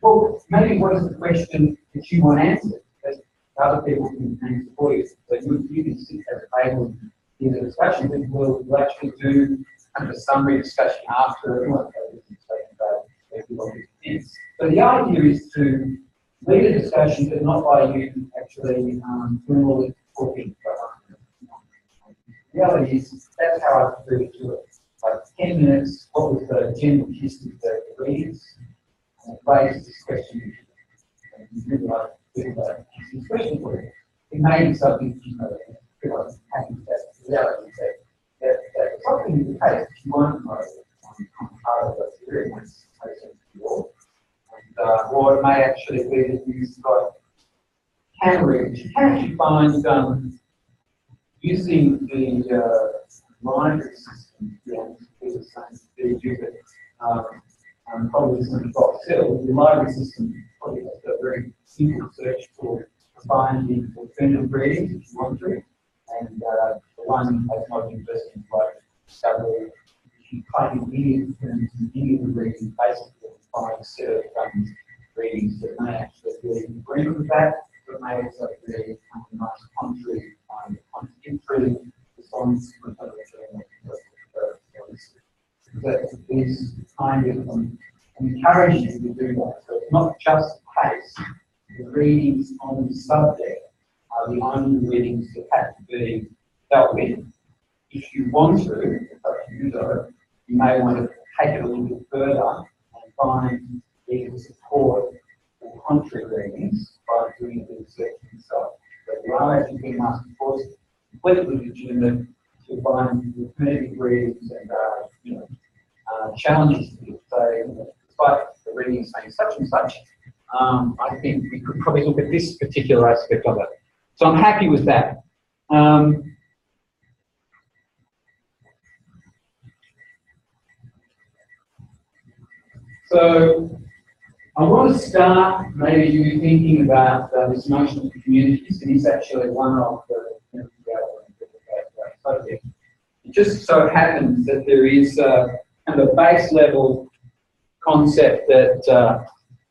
Well, maybe what is the question that you want answered that other people can answer for you? So you can sit at the table in the discussion, but we'll actually do kind of a summary discussion after everyone has. So the idea is to lead a discussion, but not by you actually doing all the talking. The reality is that's how I prefer to do it. Like 10 minutes, what was the general gist of the readings? And raise this question. And you really like this question for you. It may be something you know that happy with that. The reality is that something is the case if you want to know on part of the experience, makes sense to you all. And, or it may actually be that you've got can read. You can actually find using the library system, is the same as probably some box hill. The library system probably has a very simple search tool for finding alternative readings if you want to. And the one that's most interesting is like discovery. If you type in any of the readings, basically find a set of readings that may actually be agree with that, but may also be a nice contradictory response from other that is kind of encouraging you to do that. So it's not just pace. The readings on the subject are the only readings that have to be dealt with. If you want to, you may want to take it a little bit further and find either support or contrary readings by doing the research yourself. But you are actually being asked, of course, completely legitimate to find alternative readings and challenges to say, despite the reading saying such and such, I think we could probably look at this particular aspect of it. So I'm happy with that. So I want to start maybe you thinking about this notion of communities, and it's actually one of the subject. It just so happens that there is kind of a base level concept that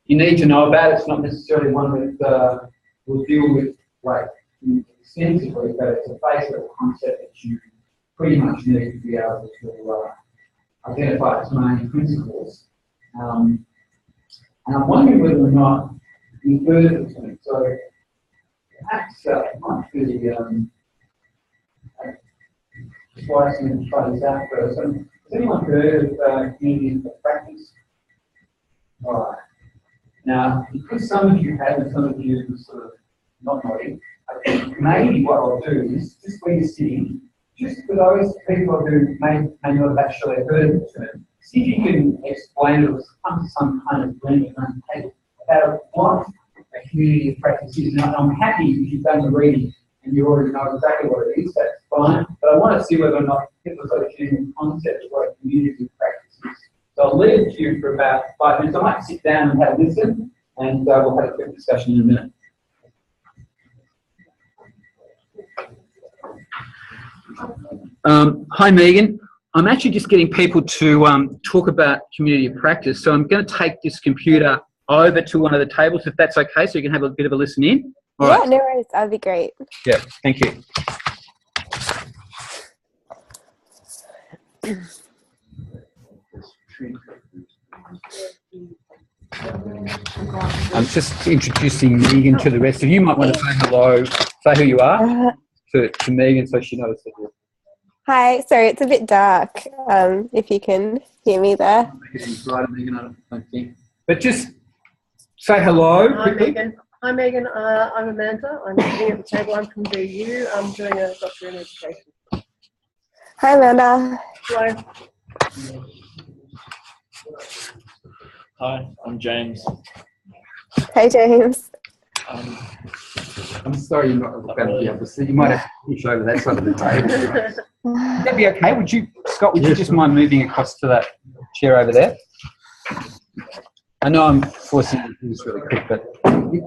you need to know about. It's not necessarily one that we'll deal with like extensively, but it's a base level concept that you pretty much need to be able to identify its main principles. And I'm wondering whether or not you've heard of it. So perhaps it might be twice and try this out first. Has anyone heard of community of practice? All right. Now, because some of you have and some of you are sort of not nodding, I think maybe what I'll do is, just where you're sitting, just for those people who may not have actually heard of the term, see if you can explain it or come to some kind of blending about what a community of practice is. Now, I'm happy if you've done the reading and you already know exactly what it is, that's fine. But I want to see whether or not people have got a genuine concept of what a community of practice is. So I'll leave it to you for about 5 minutes. I might sit down and have a listen, and we'll have a quick discussion in a minute. Hi, Megan. I'm actually just getting people to talk about community of practice. So I'm going to take this computer over to one of the tables, if that's okay, so you can have a bit of a listen in. All right. No worries. That'd be great. Yeah, thank you. I'm just introducing Megan to the rest of you. You might want to say hello, say who you are to Megan so she knows that you're... Hi, sorry, it's a bit dark, if you can hear me there. But just say hello. Hi, Megan. Hi, Megan. I'm Amanda. I'm sitting at the table. I'm from VU. I'm doing a doctorate in education. Hi, Amanda. Hello. Hi, I'm James. Hey, James. I'm sorry you're not going to be able to see. You might have to push over that side of the table. Would that be okay? Would you, Scott, would you just mind moving across to that chair over there? I know I'm forcing you to do this really quick, but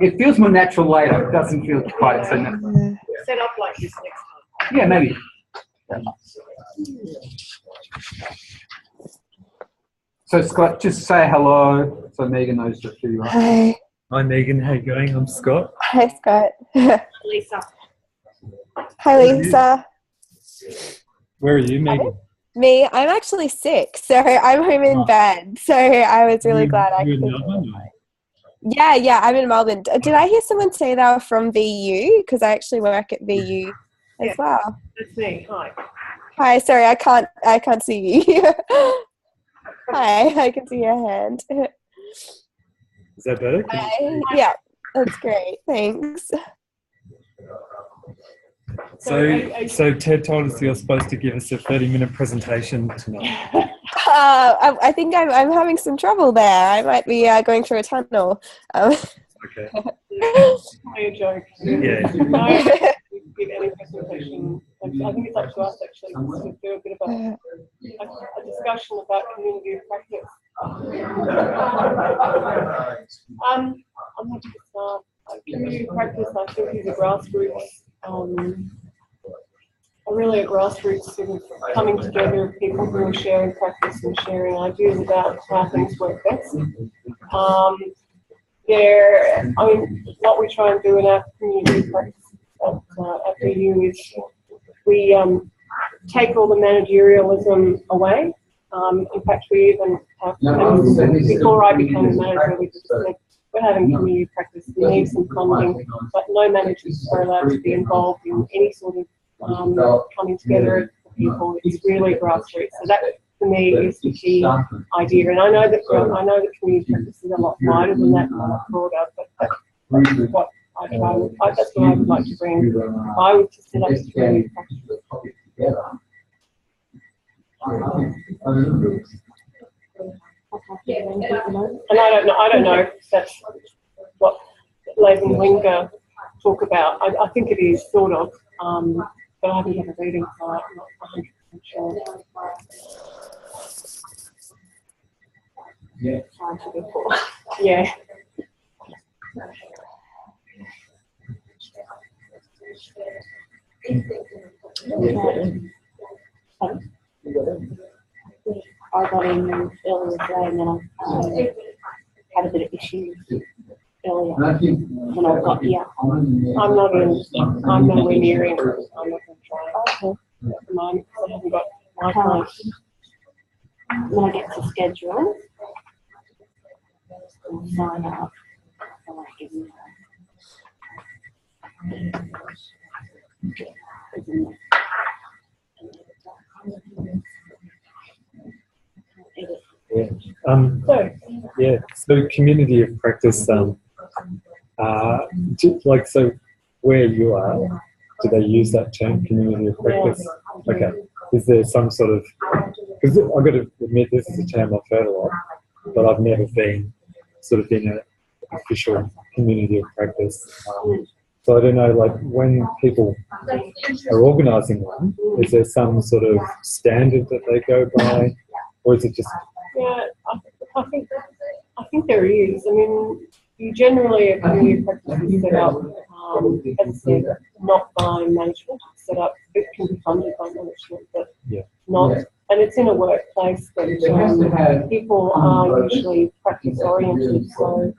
it feels more natural later. It doesn't feel quite so natural. Set up like this next time. Yeah, maybe. So, Scott, just say hello so Megan knows just who you are. Hi. Hi Megan, how you going? I'm Scott. Hi, Scott. Lisa. Hi, Lisa. Where are you, Megan? Me, I'm actually sick, so I'm home in bed. So I was really glad I could. You're in Melbourne? Yeah, I'm in Melbourne. Did I hear someone say they were from VU? Because I actually work at VU as well. That's me. Hi. Hi, sorry, I can't see you. Hi, I can see your hand. Is that better? Hi. Yeah, that's great. Thanks. So Ted told us you're supposed to give us a 30-minute presentation tonight. I think I'm having some trouble there. I might be going through a tunnel. Okay. It's a joke. Yeah. No, give any presentation. think it's up to us actually to do a bit of a discussion about community of practice. I'm happy to start. Community of practice, I think, is a grassroots, really a grassroots sort of coming together of people who are sharing practice and sharing ideas about how things work best. What we try and do in our community practice at VU is we take all the managerialism away. In fact, we even have, before I became a manager, we just said, we're having community practice, we need some funding, but no managers are allowed to be involved in any sort of coming together of people. It's really grassroots. So that, for me, is the key idea. And I know that community practice is a lot wider than that, and a lot broader, but that's what I try. That's what I would like to bring. If I were to set up a community practice. And I don't know if that's what Latham Winger talk about. I think it is sort of, but I haven't had a reading, so I'm not 100% sure. Yeah. Yeah. I got in earlier today, and then I had a bit of issues earlier when I got here. I'm nowhere near it. I'm not going to try it at the moment because I haven't got my time. When I get to schedule, I'll sign up. I want to give you So community of practice, like, so where you are, do they use that term, community of practice? Yeah. Okay. Is there some sort of, because I've got to admit this is a term I've heard a lot, but I've never been sort of in an official community of practice. So I don't know, like, when people are organising one, is there some sort of standard that they go by, or is it just? Yeah, I think there is. I mean, you generally a community of practice is set up, as I said, not by management. It's set up, it can be funded by management, but not. And it's in a workplace that people are usually practice oriented. So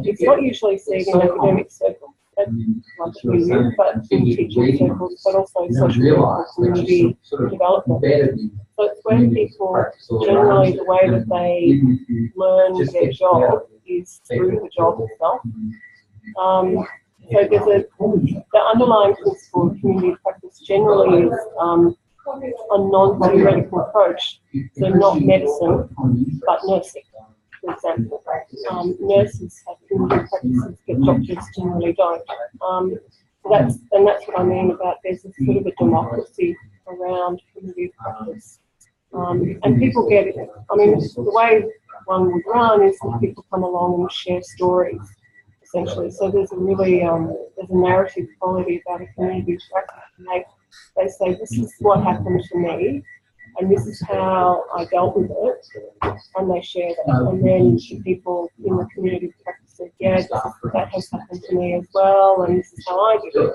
it's not usually seen in academic circles, like you, but in teaching circles, but also social work, community development. So it's where people, generally the way that they learn their job is through the job itself. So the underlying principle of community practice generally is a non-theoretical approach. So not medicine, but nursing, for example. Nurses have community practices, but doctors generally don't. So that's what I mean about there's a sort of a democracy around community practice. And people get it. I mean, the way one would run is that people come along and share stories, essentially. So there's a really there's a narrative quality about a community practice. They say, this is what happened to me, and this is how I dealt with it, and they share that. And then people in the community practice say, yeah, that has happened to me as well, and this is how I did it.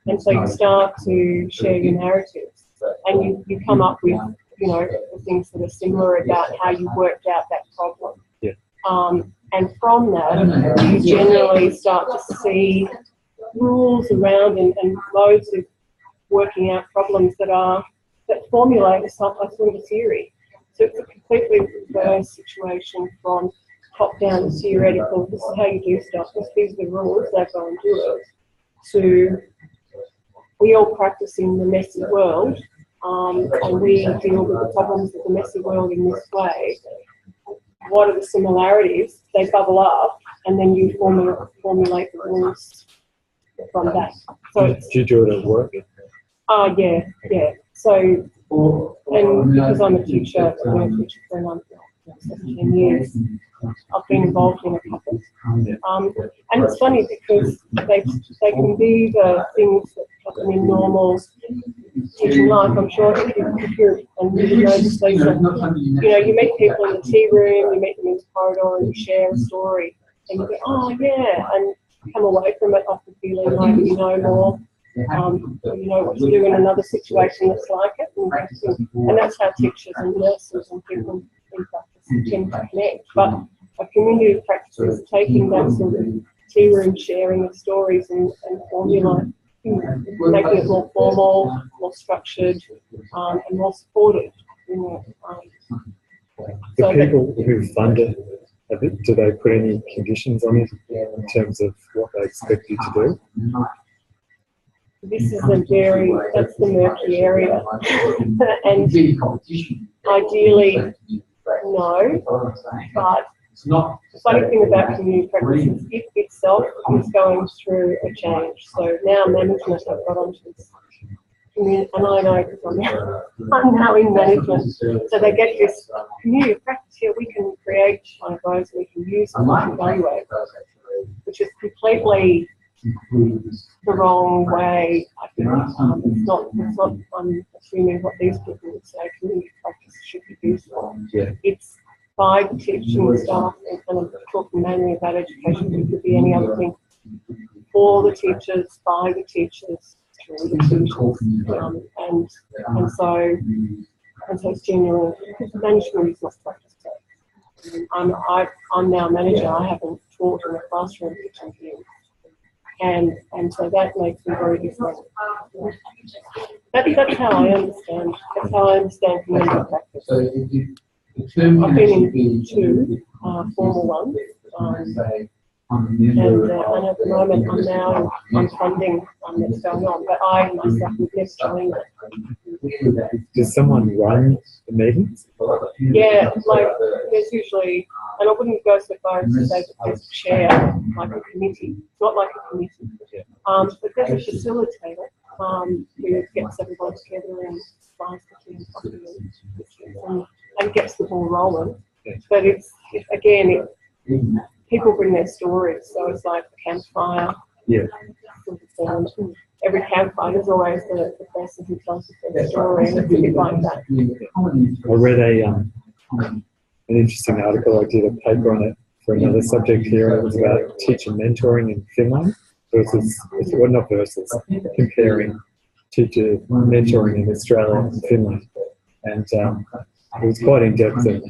And so you start to share your narratives, and you come up with, things that are similar about how you worked out that problem. Yeah. And from that, you generally start to see rules around and modes of working out problems that formulate a sort of theory. So it's a completely reverse situation from top-down theoretical, this is how you do stuff, these are the rules, they go and do it, to we all practice in the messy world, and we deal with the problems of the messy world in this way. What are the similarities? They bubble up, and then you formulate the rules from that. So do you do it at work? Yeah. So, and because I'm a teacher, I've been a teacher for 17 years, I've been involved in a couple. And it's funny because they can be the things that I mean, normal teaching life. I'm sure if you're, and you know this, Lisa, you know, you meet people in the tea room, you meet them in the corridor, and you share a story, and you go, oh yeah, and come away from it often feeling like you know more. You know what to do in another situation that's like it, and that's how teachers and nurses and people in practice tend to connect. But a community of practice is taking that sort of tea room sharing of stories and formula, making it more formal, more structured, and more supportive. You know, the people who fund it, do they put any conditions on it in terms of what they expect you to do? This is that's the murky area. And ideally, no, but the funny thing about community practice is it itself is going through a change. So now management have got onto this community, and I know because I'm now in management. So they get this community practice here, we can create one of those, we can use and evaluate, which is completely the wrong way. I think it's not. I'm assuming what these people would say community practice should be used for. Yeah. It's by the teaching staff, and I'm talking mainly about education. It could be any other thing. For the teachers, by the teachers, through the teachers, and so it's genuine. Because management is not practice. I'm now manager. I haven't taught in a classroom for 10 years. And so that makes me very different. That's how I understand. That's how I understand community practice. I've been in two formal ones, and at the moment I'm funding that's going on, but I myself would never join it. Does someone run the meetings? Yeah, like there's usually, and I wouldn't go so far as to say that there's a chair, like a committee. It's not like a committee. But there's a facilitator who gets everyone together and flies the team coffee and gets the ball rolling. But again, people bring their stories, so it's like a campfire. Yeah. Every campfire is always the person who tells their story, and it's a bit like that. I read an interesting article. I did a paper on it for another subject here, and it was about teacher mentoring in Finland comparing teacher mentoring in Australia and Finland. And it was quite in depth and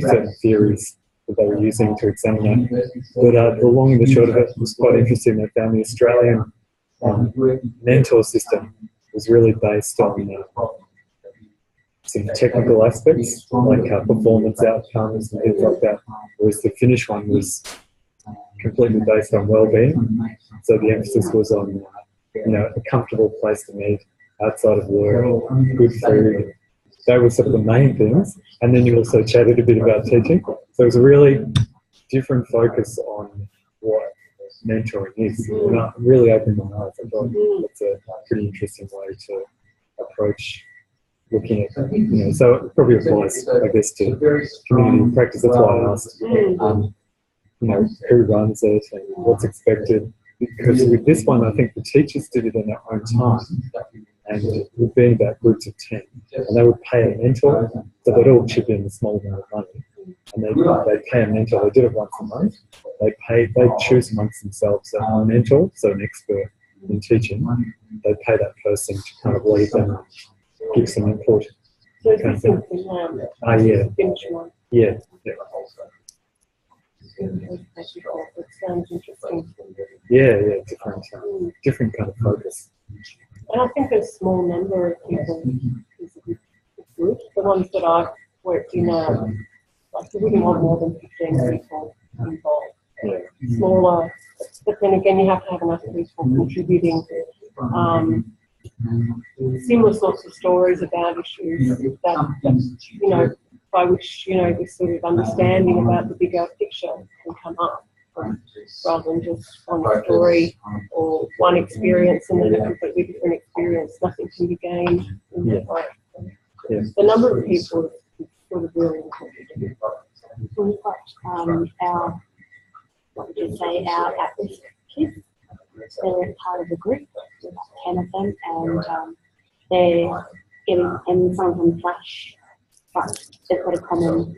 certain theories that they were using to examine that. But the long and the short of it was quite interesting. They found the Australian mentor system was really based on some technical aspects, like performance outcomes and things like that, whereas the Finnish one was completely based on well-being. So the emphasis was on, a comfortable place to meet outside of work, good food. That was sort of the main things. And then you also chatted a bit about teaching. So it was a really different focus on what mentoring is. And I really opened my eyes. I thought it's a pretty interesting way to approach looking at, so it probably applies, I guess, to community practice. That's why I asked, who runs it and what's expected. Because with this one, I think the teachers did it in their own time. And it would be about groups of 10. And they would pay a mentor, so they'd all chip in a small amount of money. And they'd pay a mentor. They did it once a month. They'd choose amongst themselves a mentor, so an expert in teaching. They'd pay that person to kind of lead them and give some input. So it's the same thing. Yeah. Yeah. It sounds interesting. Yeah, different kind of focus. And I think a small number of people is good. The ones that I've worked in are, like, you wouldn't want more than 15 people involved. Yeah. Smaller, but then again, you have to have enough people contributing similar sorts of stories about issues that by which, this sort of understanding about the bigger picture can come up, rather than just one story or one experience and then a completely different experience. Nothing can be gained in that way. Yes. The number of people is sort of really important. We've got our at-risk kids. They're part of the group. 10 of them, and they're getting, and some of them clash, but they've got a common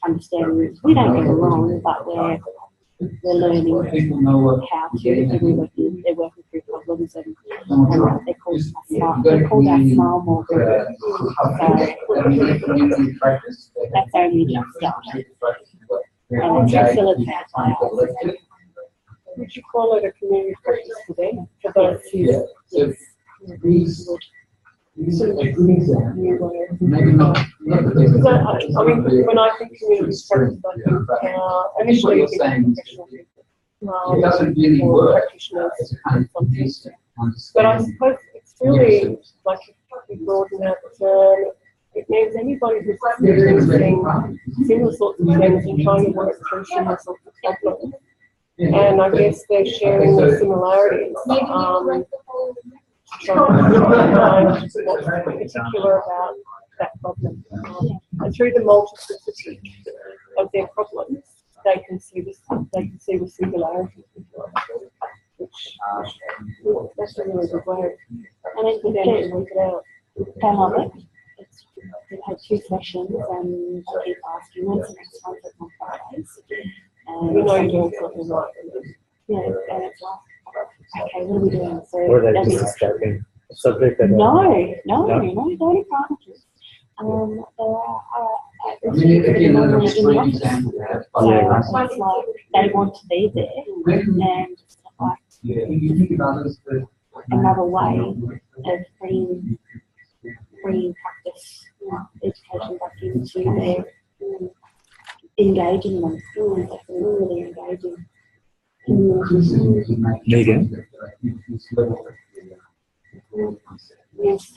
understanding. We don't get it wrong, but we're learning how to, and they're working through problems, and they're called our smile more group. So that's only just started. And it's facilitated by us. Would you call it a community practice for them? For those who Maybe not. Because I mean, when I think community practice, I think initially you think professional people, It doesn't really or work practitioners, as a kind of something. But I suppose it's really like if you broaden out the term, it means anybody who's experiencing similar sorts of things and trying to work through similar sorts of problems. And I guess they're sharing the similarities. What's particular about that problem. And through the multiplicity of their problems, they can see the singularity, which that's a really good way. And I think To work it out. they love it. We've had 2 sessions, and I keep asking when's the next one for Fridays. And You know you're doing something right. yeah, and it's like, okay, what are we doing? So Or they they'll be- just escaping a subject that no, they're only partners. There are I mean, if you know the in the extreme office. example, that's So like, it's like they want to be there, and it's like yeah, you think about this, another way of bringing practice, education back into their engaging them, really engaging. Megan? Yes.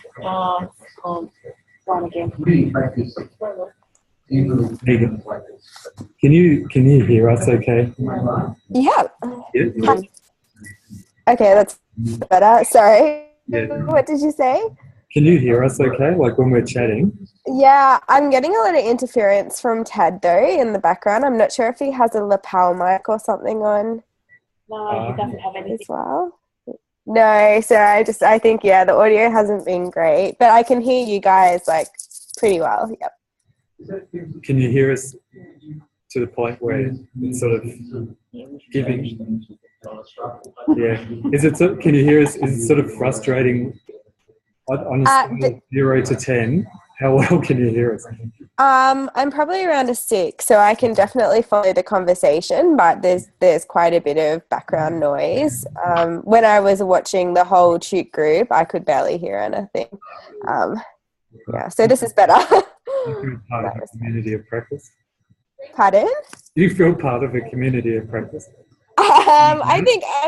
One again. Really practice. Megan, can you hear us okay? Yeah. Yeah. Okay, that's better. Sorry. Yeah. What did you say? Can you hear us okay? Like when we're chatting? Yeah, I'm getting a lot of interference from Ted though in the background. I'm not sure if he has a lapel mic or something on No, he doesn't have anything. as well. No, so I think the audio hasn't been great, but I can hear you guys like pretty well. Yep. Can you hear us to the point where it's sort of giving? Yeah. Can you hear us? Is it sort of frustrating on a scale of 0 to 10? How well can you hear us? I'm probably around a 6, so I can definitely follow the conversation, but there's quite a bit of background noise. When I was watching the whole shoot group, I could barely hear anything. So this is better. Do you feel part of a community of practice? Pardon? Do you feel part of a community of practice? I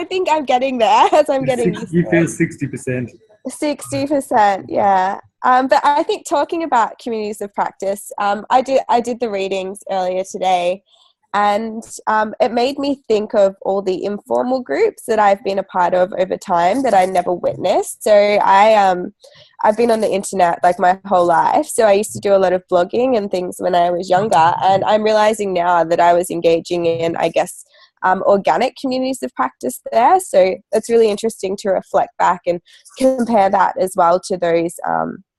think I'm getting there as I'm getting used to You feel it. 60%. 60%, yeah. But I think talking about communities of practice, I did the readings earlier today, and it made me think of all the informal groups that I've been a part of over time that I never witnessed. So I've been on the internet like my whole life. So I used to do a lot of blogging and things when I was younger, and I'm realizing now that I was engaging in, I guess, organic communities of practice there. So it's really interesting to reflect back and compare that as well to those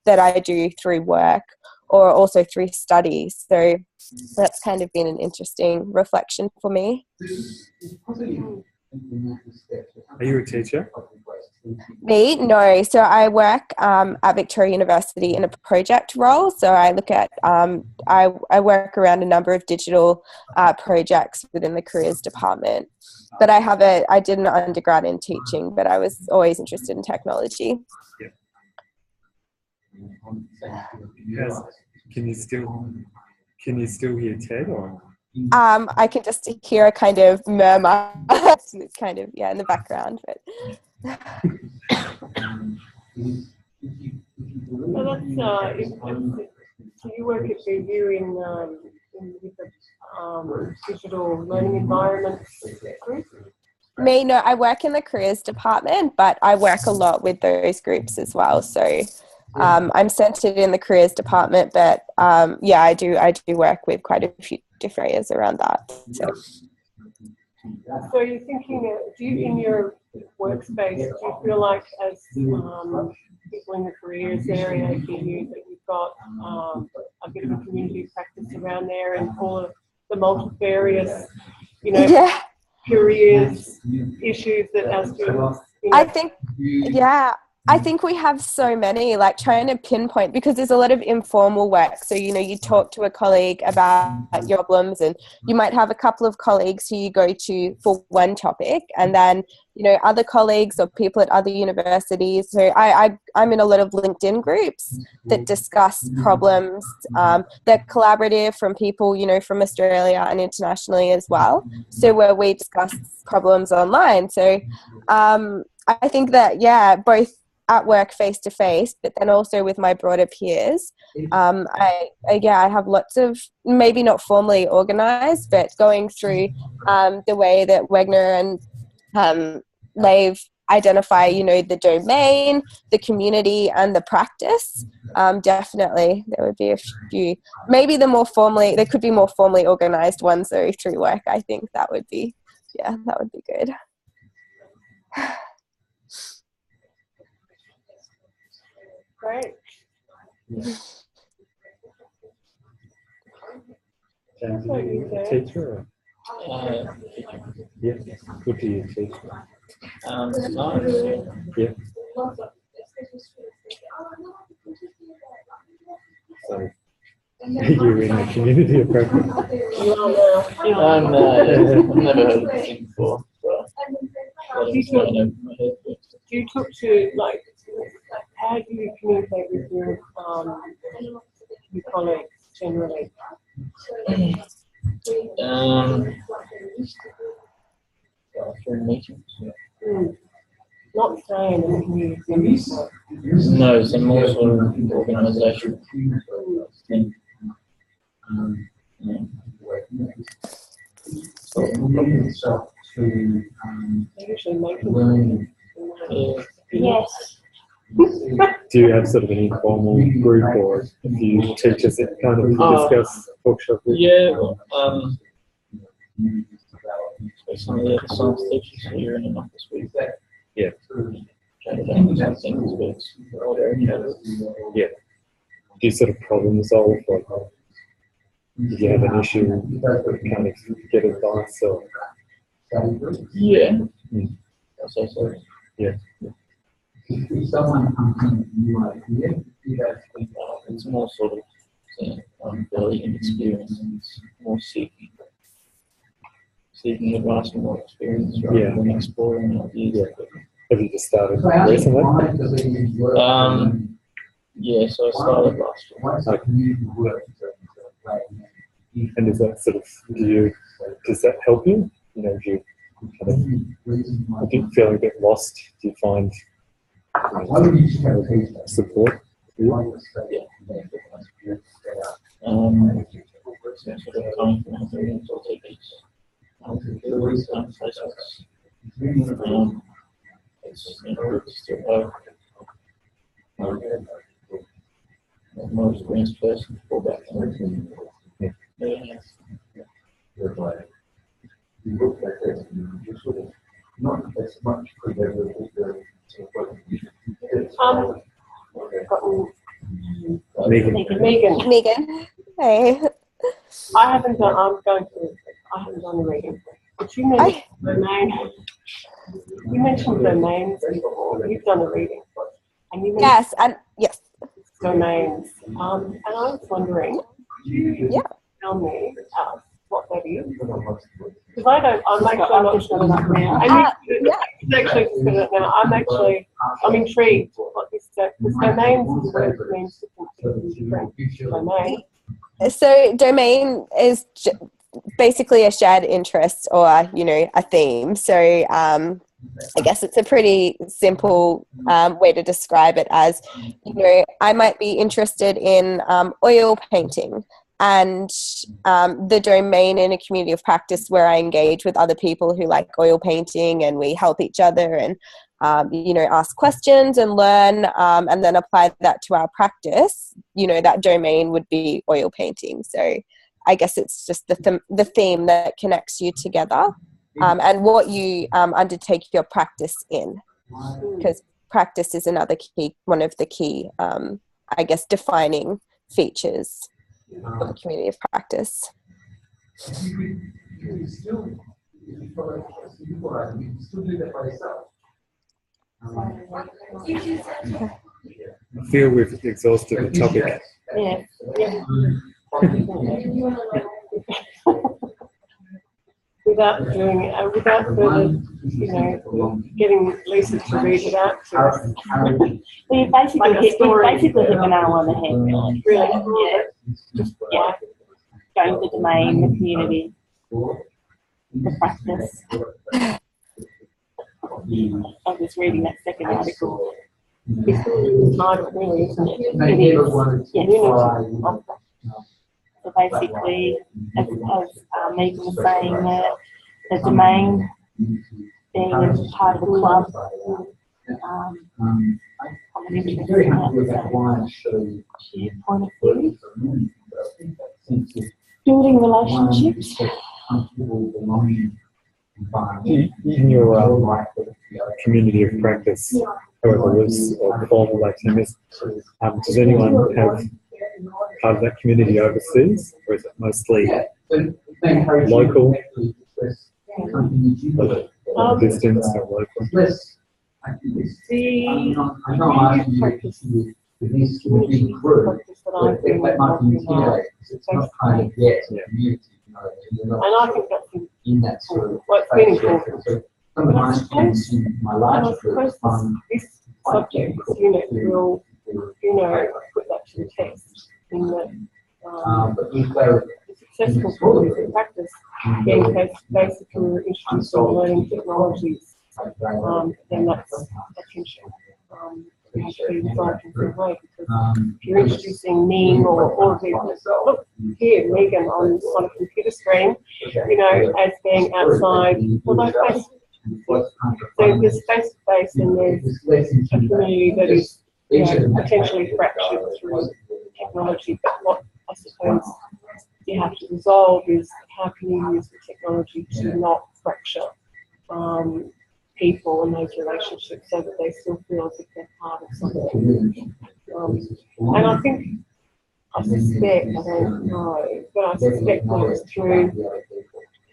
that I do through work or also through studies. So that's kind of been an interesting reflection for me. Are you a teacher? Me? No. So I work at Victoria University in a project role. So I look at, I work around a number of digital projects within the careers department. But I did an undergrad in teaching, but I was always interested in technology. Yes. Can you still hear Ted or? I can just hear a kind of murmur, kind of, in the background. But So you work at VU in with the digital learning environment group? me, no, I work in the careers department, but I work a lot with those groups as well. So I'm centered in the careers department, but I do work with quite a few different areas around that. So So you're thinking, do you in your workspace, do you feel like as people in the careers area, that you've got a bit of a community practice around there and all of the multifarious, Yeah. careers issues that our students, I think, yeah, I think we have so many, like trying to pinpoint, because there's a lot of informal work. So, you talk to a colleague about your problems, and you might have a couple of colleagues who you go to for one topic, and then, other colleagues or people at other universities. So I'm in a lot of LinkedIn groups that discuss problems. They're collaborative from people, from Australia and internationally as well. So where we discuss problems online. So I think that, both at work face to face, but then also with my broader peers. I have lots of, maybe not formally organized, but going through the way that Wegner and Lave identify, the domain, the community, and the practice. Definitely, there would be a few. Maybe there could be more formally organized ones though through work. I think that would be good. great. James, are you a teacher? Yeah. What do you teach? Science. Yeah. So, you're in the community of practice. I've never heard of this thing before. Do you talk to, how do you communicate with your colleagues generally? Through meetings. Not saying in the community. No, some more sort of organisational thing. Usually making. Yes. Do you have sort of an informal group or a few teachers that kind of discuss workshop with? Yeah, so some of the science teachers here in an office week. Yeah. Yeah. Do you sort of problem solve, like if you have an issue, kind of get advice or? Yeah. Mm. So. Yeah. If someone comes in with a new idea, It's more sort of very inexperienced, and it's more seeking advice and more experience rather than exploring ideas. Yeah. Have you just started recently? Yeah, so I started last year. And is that sort of, does that help you? Do you kind of feeling a bit lost? Do you find support? Yeah. So sort of coming from other mental techniques. It's improved to a more experienced person to fall back on. Yeah. Not as much Megan. Hey. I haven't done the reading. But you mentioned domain. You mentioned domains before. You've done the reading. And you mentioned yes. Domains. And I was wondering, could you tell me what that is? Because I'm actually not sure. Actually just got it now. I'm intrigued what this does. Because domains is a word that means different domain. So domain is basically a shared interest or, a theme. So I guess it's a pretty simple way to describe it as, I might be interested in oil painting, and the domain in a community of practice where I engage with other people who like oil painting, and we help each other and, ask questions and learn, and then apply that to our practice, that domain would be oil painting. So I guess it's just the theme that connects you together. and what you undertake your practice in, because practice is another key, one of the key, I guess, defining features of a community of practice. You still do that by yourself. I feel we've exhausted the topic. Yeah. Without further, getting Lisa to read it out to us. Well, you basically hit the nail on the head, really. Yeah. Going to the domain, the community, the practice. I was reading that second article. It's the title, really, isn't it? It is. Yeah. Yes. So basically, as Megan was saying, the domain being a part of a club, common interest in that, shared point of view, building relationships. In your community of practice, however loose or formal that term is, does anyone have part of that community overseas, or is it mostly local, distance or local? The practice that I've been working on, and I think that's been important. And I suppose this subject, this unit, will, put that to the test in that the successful community of practice being face-to-face if you're introducing learning technologies, then that's essential. It has to be resolved in some way, because if you're introducing me or people, look here, Megan on a computer screen, as being outside, well, so there's face-to-face and there's a community that is potentially fractured through technology, but what I suppose you have to resolve is how can you use the technology to not fracture people and those relationships so that they still feel as if they're part of something. And I suspect, I don't know, but I suspect that it's through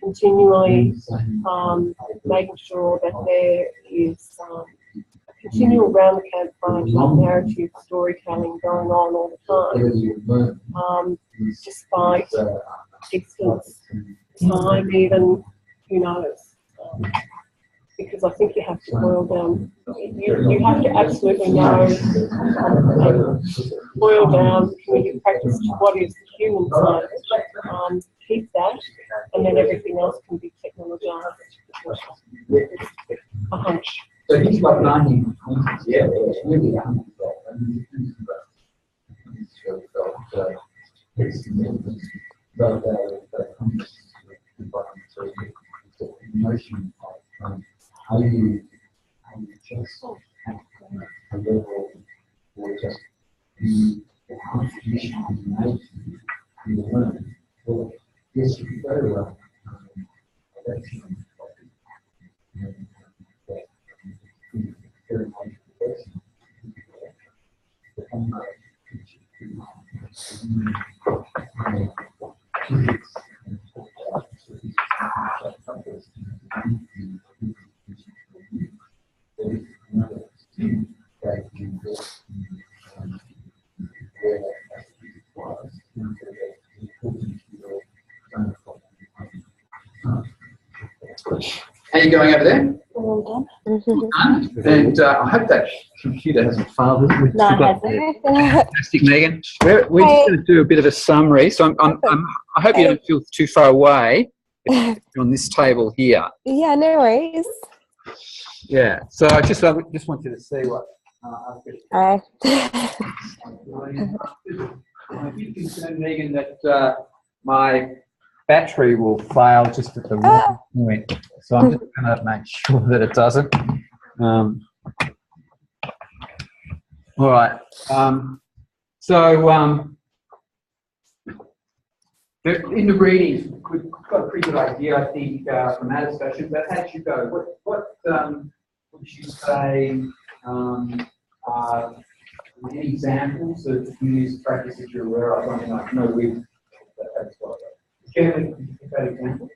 continually making sure that there is a continual round the campfire narrative storytelling going on all the time, despite distance, time, even, who knows. Because I think you have to boil down, you have to absolutely know, boil down community practice to what is the human side, keep that, and then everything else can be technologised. A hunch. So he's got 19, yeah, it's really emotion of how you just a level or just the contribution you make to the learning. Well, yes, you can go to How are you going over there? Well done. And I hope that computer hasn't failed. No, it hasn't. Fantastic, Megan. We're just going to do a bit of a summary. So I hope you don't feel too far away on this table here. Yeah, no worries. Yeah. So I just want you to see what. Hi. I'm a bit concerned, Megan, that my battery will fail just at the wrong point. So I'm just going to make sure that it doesn't. All right. In the readings, we've got a pretty good idea, I think, from our discussion. But how you go? What would you say? Any examples of community practices you're aware of? I mean, I know we've. That's what. Generally, can you think about examples?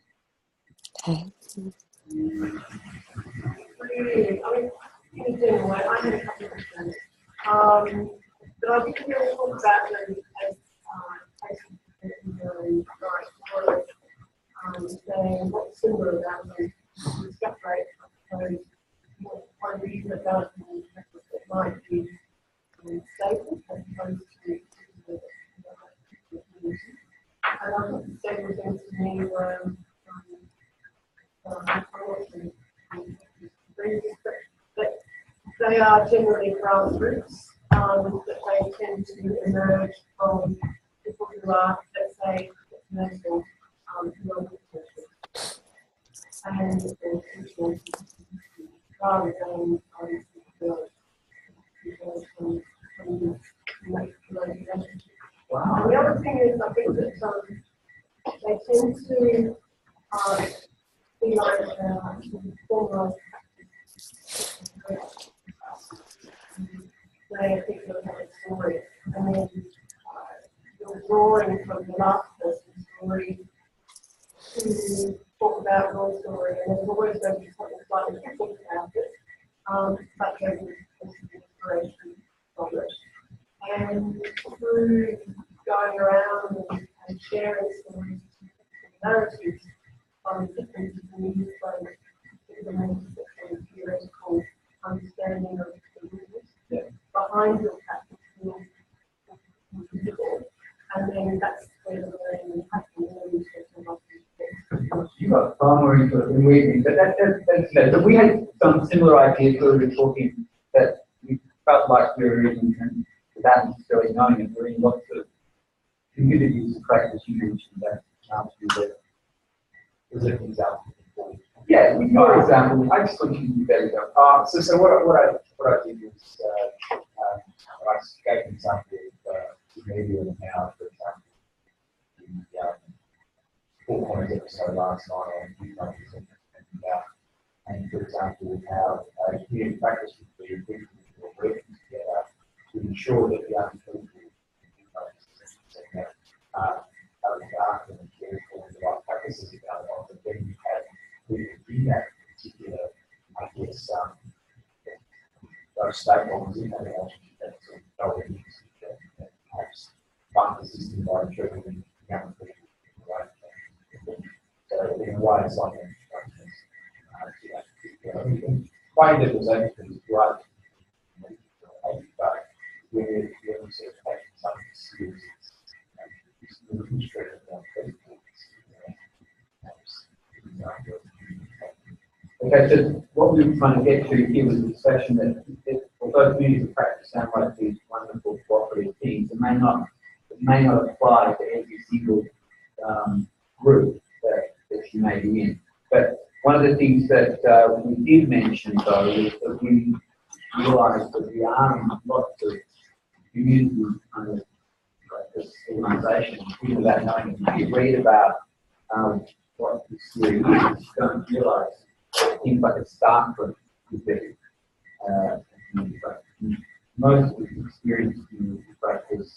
In general, I had a couple of questions. But I think we're going to talk about them as cases saying what's similar about them. Discuss rate, I suppose, one reason about them that might be stable as opposed to and I think the same things to me were that they are generally grassroots, that they tend to emerge from people who are, let's say, commercial, non-commercial, and rather than wow. And the other thing is, I think that they tend to be like formalised practice. They think of a story, and then you're drawing from the last person's story to talk about your story, and there's always going to be something slightly different about it, but there's inspiration from it. And through going around and sharing stories, narratives on different communities, give them a theoretical understanding of the movement behind your practice, and then that's where the learning happens. You got far more into it than we did, but that's good. But we had some similar ideas where we were talking that we felt like we were in, and without necessarily knowing it, we're in lots of communities of practice. You mentioned that was an example. Yeah, with your example, I just want you to be better. So what I did was I gave an example of media and how, for example, the Four Corners episode last night on YouTube, and for example, how community practice would be people who are working together to ensure that the young people are looked after and cared for the right practices are going on, but then you have people in that particular, I guess, those stakeholders in that relationship that already perhaps fund the system by treating young people right. So in a way, it's like instructions. Find it was actually right, but we're sort of taking something serious. Okay, so what we were trying to get to here was the discussion that although communities of practice sound like these wonderful cooperative things, it may not apply to every single group that you may be in. But one of the things that we did mention though is that we realised that we are in lots of community kind of practice organisations, even without knowing it. If you read about what this theory is, you don't realise things like a staff group would be community practice. Most of the experience in community practice,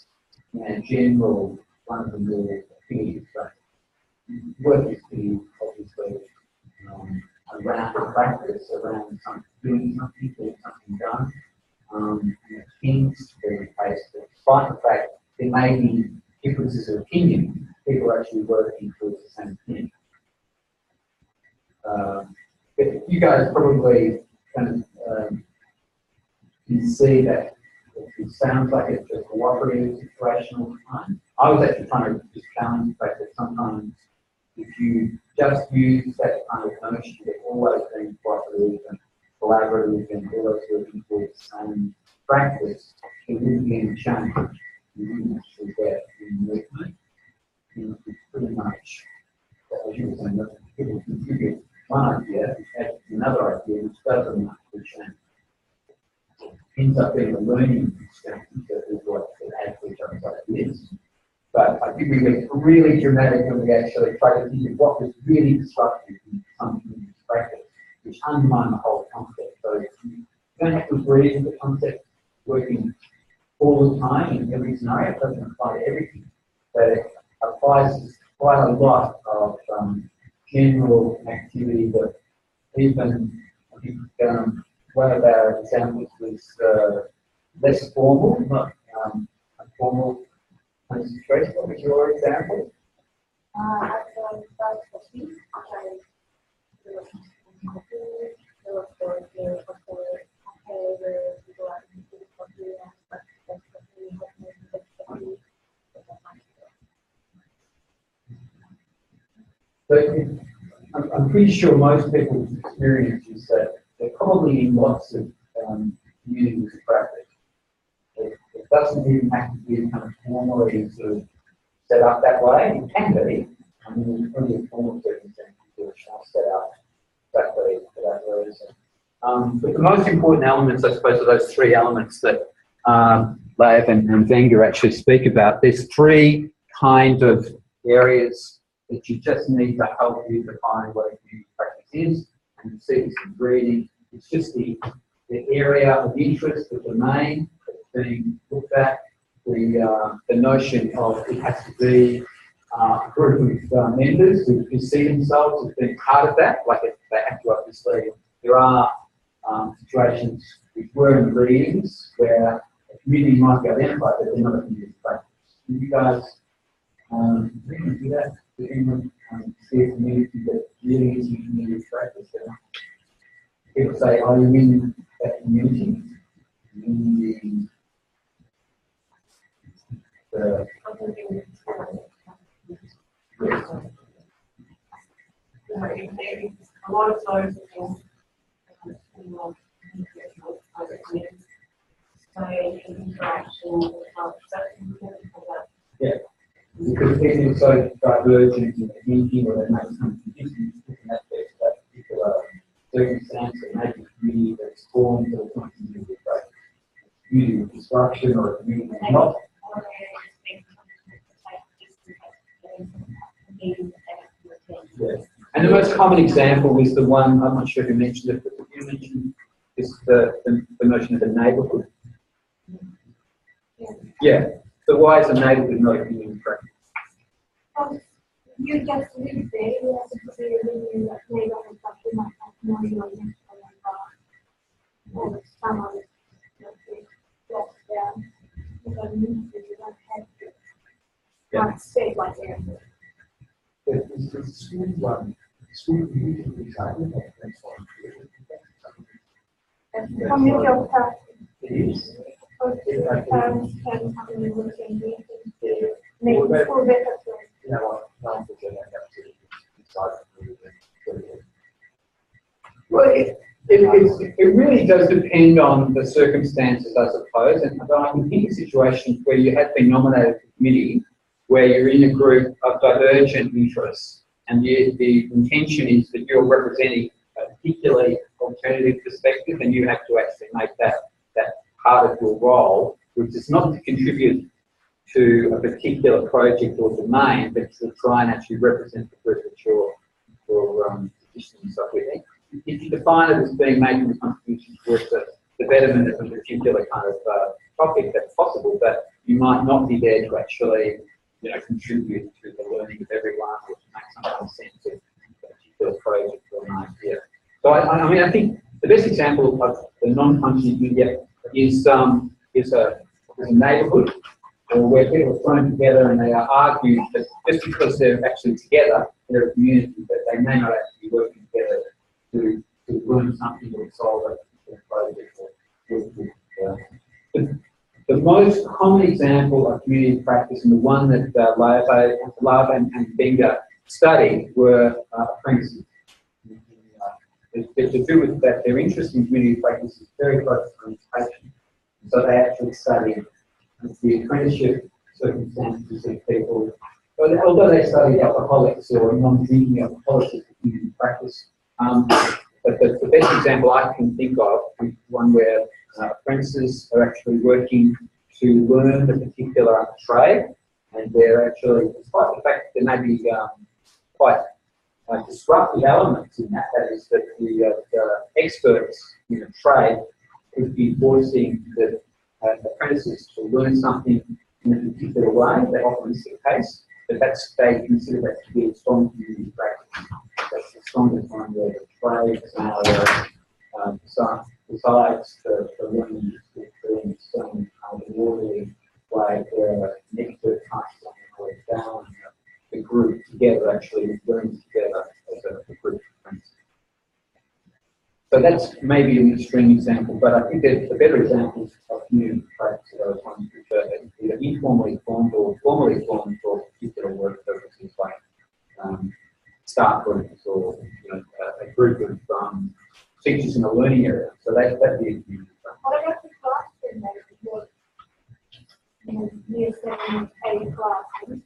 in general, one of the more affinity practice. Work is the obviously around the practice, around doing something, getting something done. And it tends to be the case that despite the fact there may be differences of opinion, people are actually working towards the same thing. But you guys probably kind of can see that it sounds like it's a cooperative situation all the time. I was actually trying to just challenge the fact that sometimes if you just use that kind of notion of always being cooperative and collaborative and always working towards the same practice, it wouldn't be any change. You wouldn't actually get any movement. It's pretty much, as you were saying, that people contribute one idea, add another idea, which doesn't actually change. It ends up being a learning experience that people like to add to each other's ideas. But I think we get really dramatic when we actually try to think of what was really disruptive in some community practice, which undermine the whole concept. So you don't have to agree with the concept working all the time in every scenario. It doesn't apply to everything, but it applies to quite a lot of general activity that even, I think, one of our examples was less formal, not formal concentration. What was your example? So I'm pretty sure most people's experience is that they're probably in lots of communities of practice. It doesn't even have to be kind of formally sort of set up that way. It can be. I mean, there's plenty of formal circumstances which are set up that way for that reason. But the most important elements, I suppose, are those three elements that Lav and Wenger actually speak about. There's three kind of areas that you just need to help you define what a community practice is. And you see this in reading. It's just the area of interest, the domain that's being looked at, the notion of it has to be a group of members who see themselves as being part of that, like they have to obviously. There are situations which were in readings where a community might be identified, but they're not a community practice. Can you guys do that? Does anyone see a community that really is a community practice? People say, are you in that community? In the a lot of those things. Yeah, because people are so divergent in thinking, or they make some different aspects of that particular circumstance, or maybe a community that's formed or not community with practice, community with disruption, or a community with not. Yeah. And the most common example is the one, I'm not sure who mentioned it, but you mentioned is the notion of a neighbourhood. Yeah. So why is a neighbourhood not a community practice? You just live there, you have to be in your neighborhood, but you might have no knowledge and someone just there. You don't need to, you don't have to. Not stay like there. It's the school one. School usually decided that that's what And communal practice. it is. Parents can have a routine meeting to make the school better. You know what? Well, it really does depend on the circumstances, I suppose. And I can think of situations where you have been nominated for committee, where you're in a group of divergent interests, and the intention is that you're representing a particularly alternative perspective, and you have to actually make that part of your role, which is not to contribute to a particular project or domain, but to try and actually represent the group that you're positioning yourself with. If you define it as being making a contribution towards the betterment of a particular kind of topic, that's possible, but you might not be there to actually, contribute to the learning of everyone or to make some kind of sense of a particular project or an idea. So I mean, I think the best example of the non-functioning media is a neighbourhood, or where people are thrown together and they are arguing that just because they're actually together, they're a community, but they may not actually be working together to learn something or solve a project. The most common example of community practice, and the one that Lav and Wenger studied, were apprentices. To do with that, their interest in community practice is very close to education. So they actually studied the apprenticeship circumstances of people. Although they studied alcoholics or non-drinking alcoholics as community practice, but the best example I can think of is one where apprentices are actually working to learn a particular trade, and they're actually, despite the fact that there may be quite disruptive elements in that, that is that the experts in a trade could be forcing the apprentices to learn something in a particular way. That often is the case, but they consider that to be a strong community practice. That's the strongest one where the trade decides the learning is doing some orderly way where an expert touches on it down the group together, actually learning together as a group. So that's maybe an extreme example, but I think there's the better examples of community practice that I was wanting to refer to, either informally formed or formally formed for particular work purposes, like staff groups or a group of teachers in a learning area. So that'd be a community practice. What about the classroom then? Year 7, 8 classes.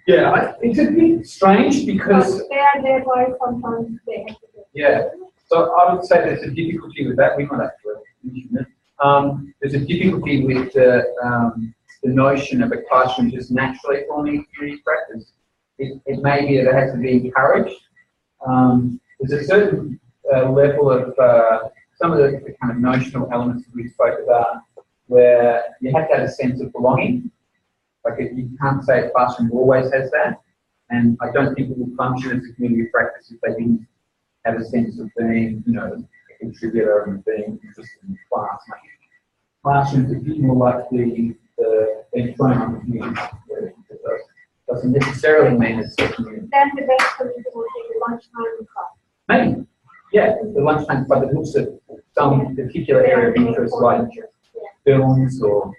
Yeah, it's a bit strange because they are there by sometimes they have to do. Yeah, so I would say there's a difficulty with that. We might have to mention it. There's a difficulty with the notion of a classroom just naturally forming community practice. It may be that it has to be encouraged. There's a certain level of some of the kind of notional elements that we spoke about where you have to have a sense of belonging. Like you can't say a classroom always has that, and I don't think it would function as a community practice if they didn't have a sense of being, a contributor and being interested in the class. Classrooms are a bit more like the being thrown on the community. It doesn't necessarily mean it's a community. Then the best solution will be the lunchtime class. Maybe, yeah, the lunchtime club that looks at some particular area of interest, like films or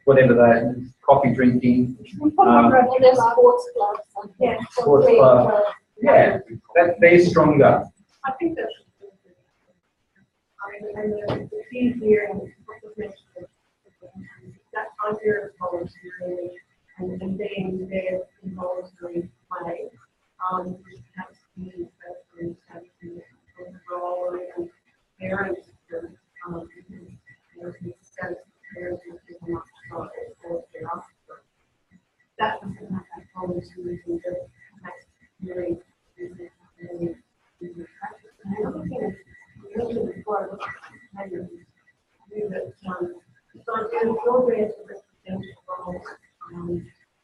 whatever that is, coffee drinking, Sports clubs. Yeah, sports club. Yeah, they're stronger. I think that's and the key here, and what was mentioned, that idea of volunteering and being there in voluntary play, has to be the role and parents, because there's the sense of parents who much for thereafter. That doesn't have that volunteering that makes really practice. And the other thing is, you mentioned before, how you do that, so there's no way to represent roles,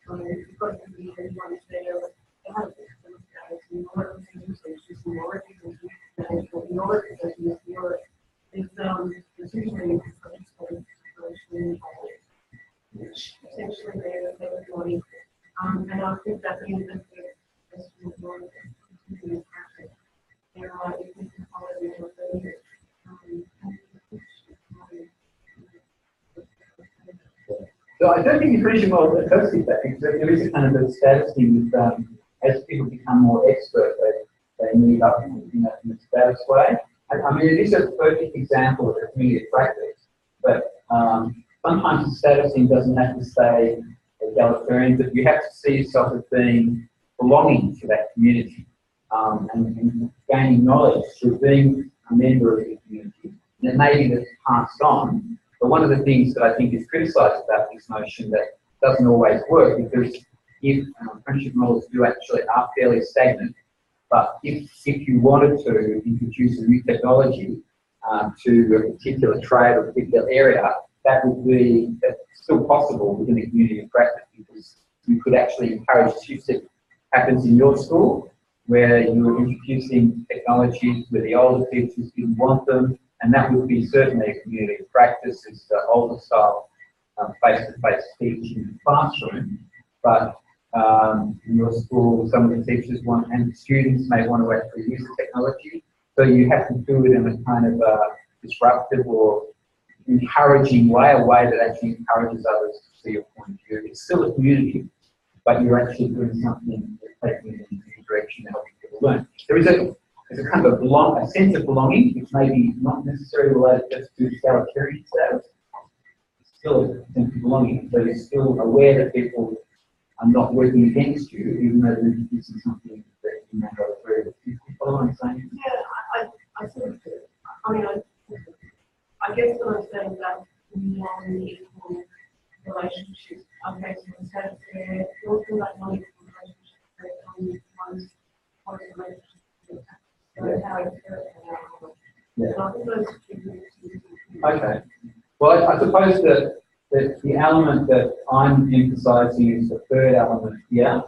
so you've got to be everyone's there, they have those guys, in order to use it, just in order to use it, in order to use it, it's usually essentially they're money. And I think that means that there's more than practice. There are different qualities of the So I don't think you're pretty well addressed that, because there is a kind of a status thing with as people become more expert, they move up in a status way. I mean, it is a perfect example of a community practice, but sometimes the status thing doesn't have to stay egalitarian, but you have to see yourself as being belonging to that community and gaining knowledge through being a member of the community. And it may be that's passed on, but one of the things that I think is criticised about this notion that doesn't always work, because if apprenticeship models are fairly stagnant, but if you wanted to introduce a new technology to a particular trade or a particular area, that's still possible within a community of practice, because you could actually encourage shifts that happens in your school where you're introducing technologies where the older teachers didn't want them, and that would be certainly a community of practice. It's the older style face-to-face teaching in the classroom, but in your school, some of the teachers want, and students may want to actually use the technology, so you have to do it in a kind of disruptive or encouraging way, a way that actually encourages others to see your point of view. It's still a community, but you're actually doing something that's taking it in a direction to help people learn. There's a kind of a sense of belonging, which may be not necessarily related just to egalitarian status. It's still a sense of belonging, so you're still aware that people are not working against you, even though they're introducing something that you may not agree with. Do you follow what I'm saying? Yeah, I sort of do. I mean, I guess what I'm saying is that non-equal relationships Okay, so you'll do that knowledge relationship on relationship. So how it's Yeah. so I think those two. Okay. Well, I suppose that the element that I'm emphasising is the third element here.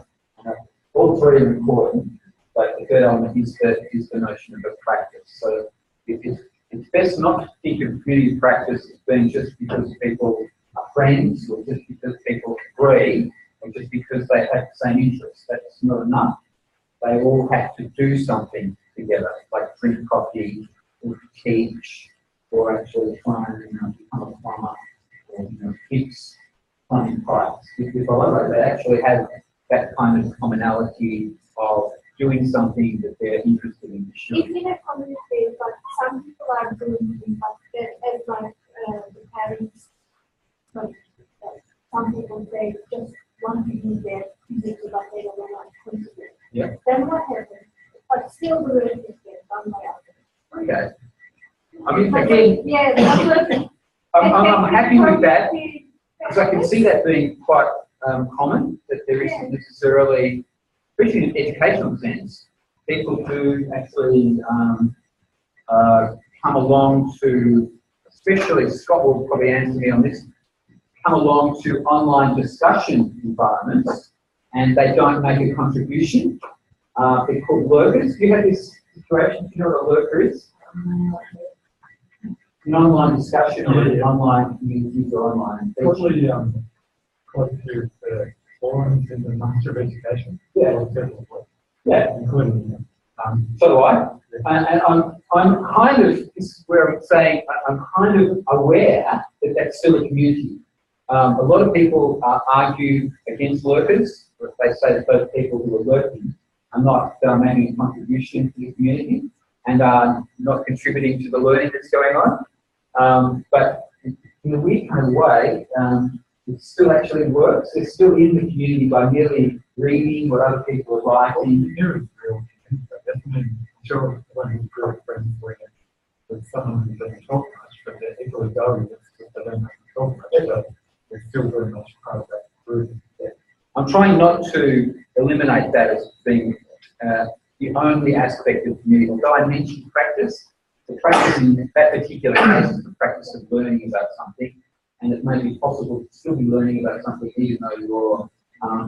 All three are important, but the third element is the notion of a practice. So it's best not to think of community practice as being just because people are friends, or just because people agree, or just because they have the same interests. That's not enough. They all have to do something together, like drink coffee, or teach, or actually try and become a plumber, or fix plumbing pipes. If they actually have that kind of commonality of doing something that they're interested in pursuing. It's in a community, but some people are doing it, but as like the parents, but some people say just want to be there physically, but they don't want to contribute. Yeah. Then what happens? But still the work is there done by others. Okay. I mean, again, yeah, that's I'm happy with that, because I can see that being quite common, that there isn't necessarily, especially in an educational sense, people do actually come along to, especially Scott will probably answer me on this, come along to online discussion environments and they don't make a contribution. They're called lurkers. Do you have this situation? Do you know what a lurker is? An online discussion or online communities or online. Probably quite a few forums in the Master of Education. Yeah. Yeah. Including. So do I. And I'm kind of, this is where I'm saying, I'm kind of aware that that's still a community. A lot of people argue against lurkers. They say that those people who are lurking are not making a contribution to the community and are not contributing to the learning that's going on. But in a weird kind of way, it still actually works. They're still in the community by merely reading what other people are writing. Definitely sure when you grow friends with someone who doesn't talk much, but they're equally valuable because they don't have to talk much, so they're still very much part of that group. Yeah. I'm trying not to eliminate that as being the only aspect of community. Although I mentioned practice, the practice in that particular case is the practice of learning about something, and it may be possible to still be learning about something even though you're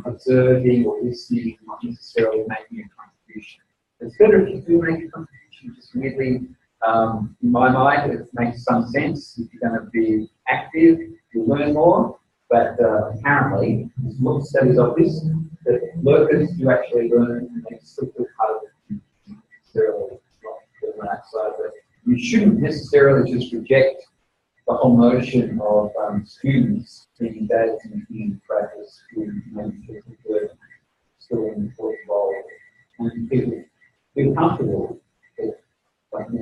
observing or listening, not necessarily making a contribution. It's better if you do make a contribution, just weirdly, in my mind, it makes some sense. If you're going to be active, you'll learn more, but apparently, there's a lot of studies of this, that lurkers do actually learn and they still feel part of it necessarily. So that you shouldn't necessarily just reject the whole notion of students being engaged in community practice who maybe still in important role, and people feel comfortable with, like me,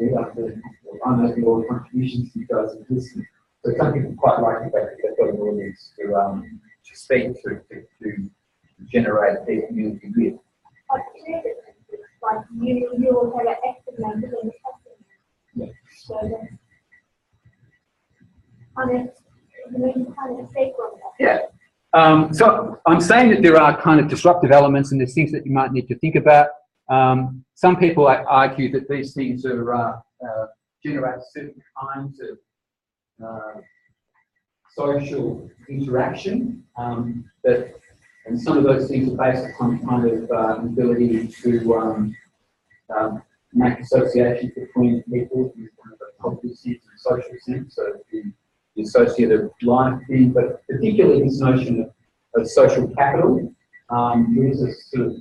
I'm making all the contributions you guys are listening. So some people quite like the fact that they've got an audience to speak to generate their community with. Like you will have an active member in the classroom. Yeah. So that's kind of take on that. Yeah. So I'm saying that there are kind of disruptive elements and there's things that you might need to think about. Some people argue that these things are generate certain kinds of social interaction, and some of those things are based upon kind of ability to make associations between people in kind of a cognitive sense and social sense, so the associative line of thing, but particularly this notion of social capital. There is a sort of,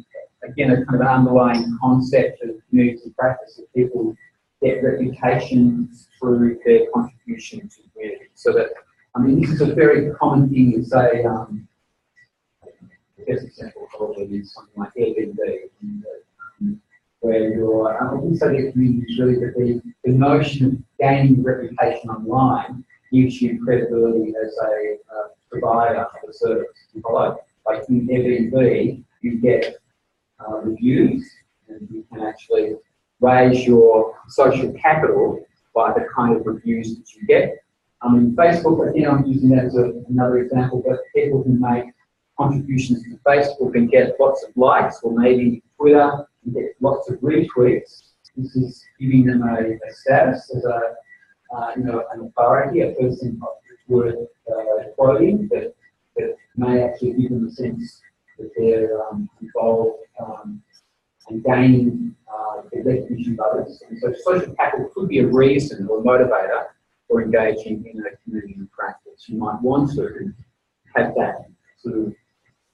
again, a kind of underlying concept of community practice that people get reputations through their contribution to community. So that, I mean, this is a very common thing to say. The best example probably is something like Airbnb, where you're, I wouldn't say the community is really, but the notion of gaining reputation online gives you credibility as a provider of a service. You follow? Like in Airbnb, you get reviews, and you can actually raise your social capital by the kind of reviews that you get. Facebook, again, I'm using that as another example, but people can make contributions to Facebook and get lots of likes, or maybe Twitter and get lots of retweets. This is giving them a status as a, an authority, a person worth quoting, that may actually give them a sense that they're involved and gaining the recognition of others. And so social capital could be a reason or a motivator for engaging in a community practice. You might want to have that sort of,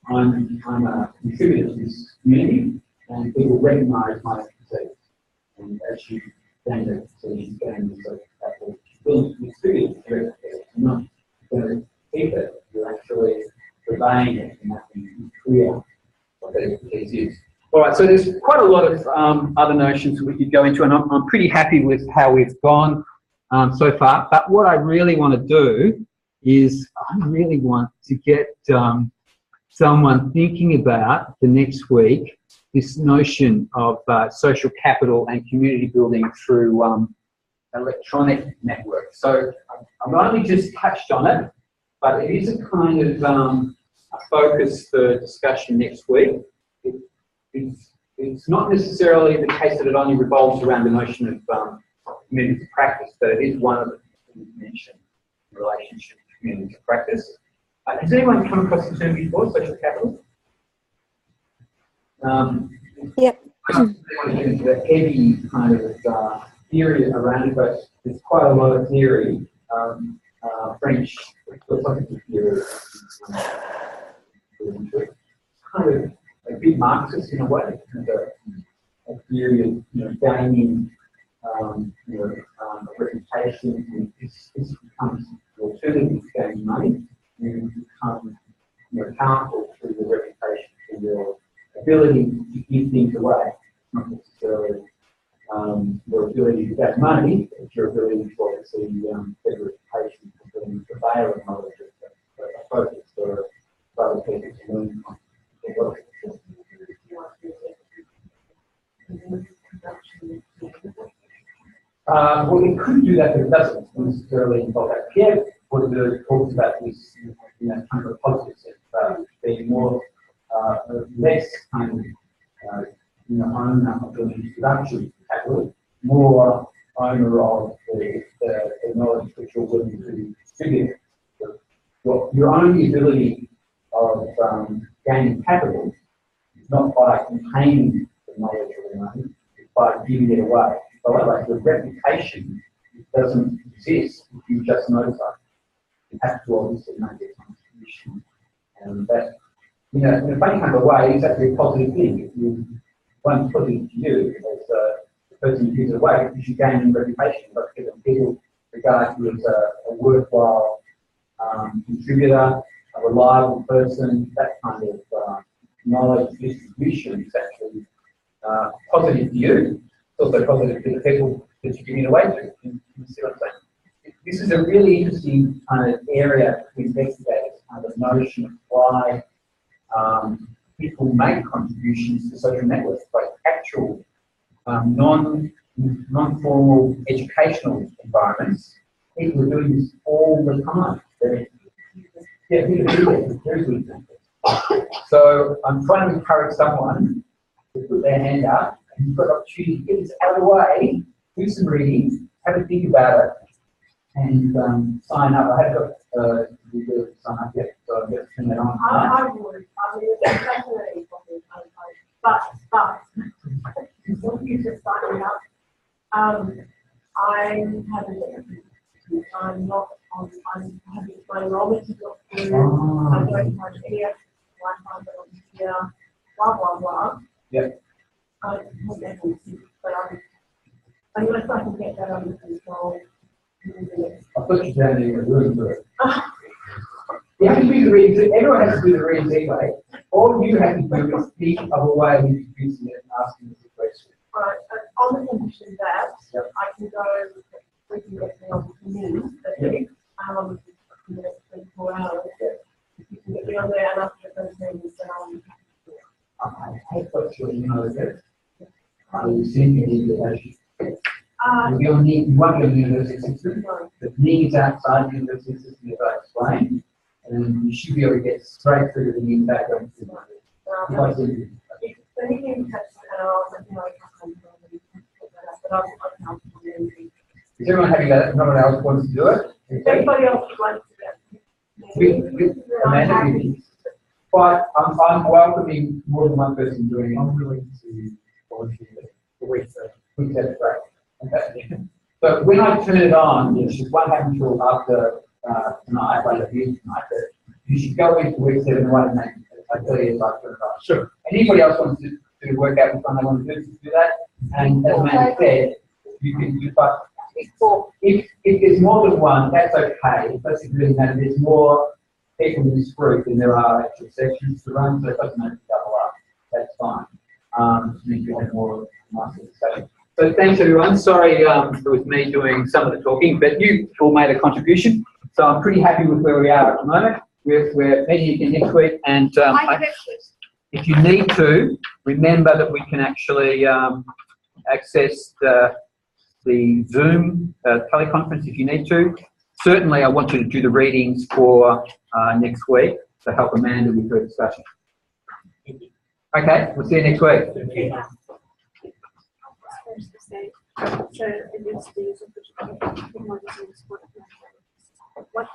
I'm a contributor to this community, and people recognise my expertise. And as you gain that expertise, gain the social capital, you'll contribute to your expertise. You're not going to keep it, you're actually surveying it and making it clear what that expertise is. All right, so there's quite a lot of other notions we could go into, and I'm pretty happy with how we've gone so far. But what I really want to do is I really want to get someone thinking about the next week this notion of social capital and community building through electronic networks. So I've only just touched on it, but it is a kind of a focus for discussion next week. It's not necessarily the case that it only revolves around the notion of community to practice, but it is one of the things mentioned in relationship to community to practice. Has anyone come across the term before, social capital? Yep. I don't want to get into the heavy kind of theory around it, but there's quite a lot of theory. French philosophical theory. Kind of a bit Marxist in a way, kind of a theory of gaining a reputation, and this becomes an alternative to gaining money, and you become powerful through your reputation, through your ability to give things away, not necessarily your ability to get money, but your ability to obviously get a reputation for being the veil of knowledge, a focus for other people to learn from. Well, it could do that, but it doesn't necessarily involve that. Pierre talks about this in a kind of a positive sense, being more, less kind of, owner of the introduction capital, more owner of the knowledge that you're willing to distribute. Your own ability of gaining capital is not by containing the knowledge or the money, it's by giving it away. However, the reputation doesn't exist if you just know something. You have to obviously make a contribution. And that, in a funny kind of way, is actually a positive thing. If one's positive to you as the person who gives it away, because you gain a reputation, but people regard you as a worthwhile contributor, a reliable person, that kind of knowledge distribution is actually positive to you. It's also positive to the people that you're giving it away to. You see what I'm saying? This is a really interesting kind of area to investigate, kind of notion of why people make contributions to social networks, like actual non-formal educational environments. People are doing this all the time. So I'm trying to encourage someone to put their hand up, and you've got an opportunity to get this out of the way, do some reading, have a think about it, and sign up. I haven't got the sign up yet, so I'm going to turn that on. I would. I mean, it's definitely but you just signing up. I haven't. I'm not on. I'm having my enrollment to go through. I don't have any extra Wi-Fi that I'm here. Blah blah blah. Yep. I have everything, but unless I can get that under control. I'll put you down in your room for it. You have to do the readings. Everyone has to do the readings anyway. All you have to do is think of a way of introducing it and asking the question. Right. On the condition that I can go, we can get me on the news. In the next 24 hours. If you can get me on there and after those meetings, then I hope that's your email address. I will send you the invitation. you'll need, you won't be able to university system. The needs outside the university system, as I explained, and you should be able to get straight through to the new background. Is everyone happy that no one else wants to do it? Everybody else would like to do it. Amanda, but I'm welcoming more than one person doing it. I'm willing to volunteer for weeks. That's great. Okay. So when I turn it on, which is what happened until after tonight, like the view tonight, that you should go into week 7 and write a name. I tell you, like, turn it on. Sure. Anybody else wants to work out which one they want to do that. And as Amanda said, you can do, but if there's more than one, that's okay. It doesn't really matter. There's more people in this group than there are actual sections to run, so it doesn't matter to double up. That's fine. Just means you have more muscle discussion. So thanks everyone. Sorry it was me doing some of the talking, but you all made a contribution. So I'm pretty happy with where we are at the moment. We're meeting again next week, and if you need to, remember that we can actually access the Zoom teleconference if you need to. Certainly, I want you to do the readings for next week to help Amanda with her discussion. Okay, we'll see you next week. What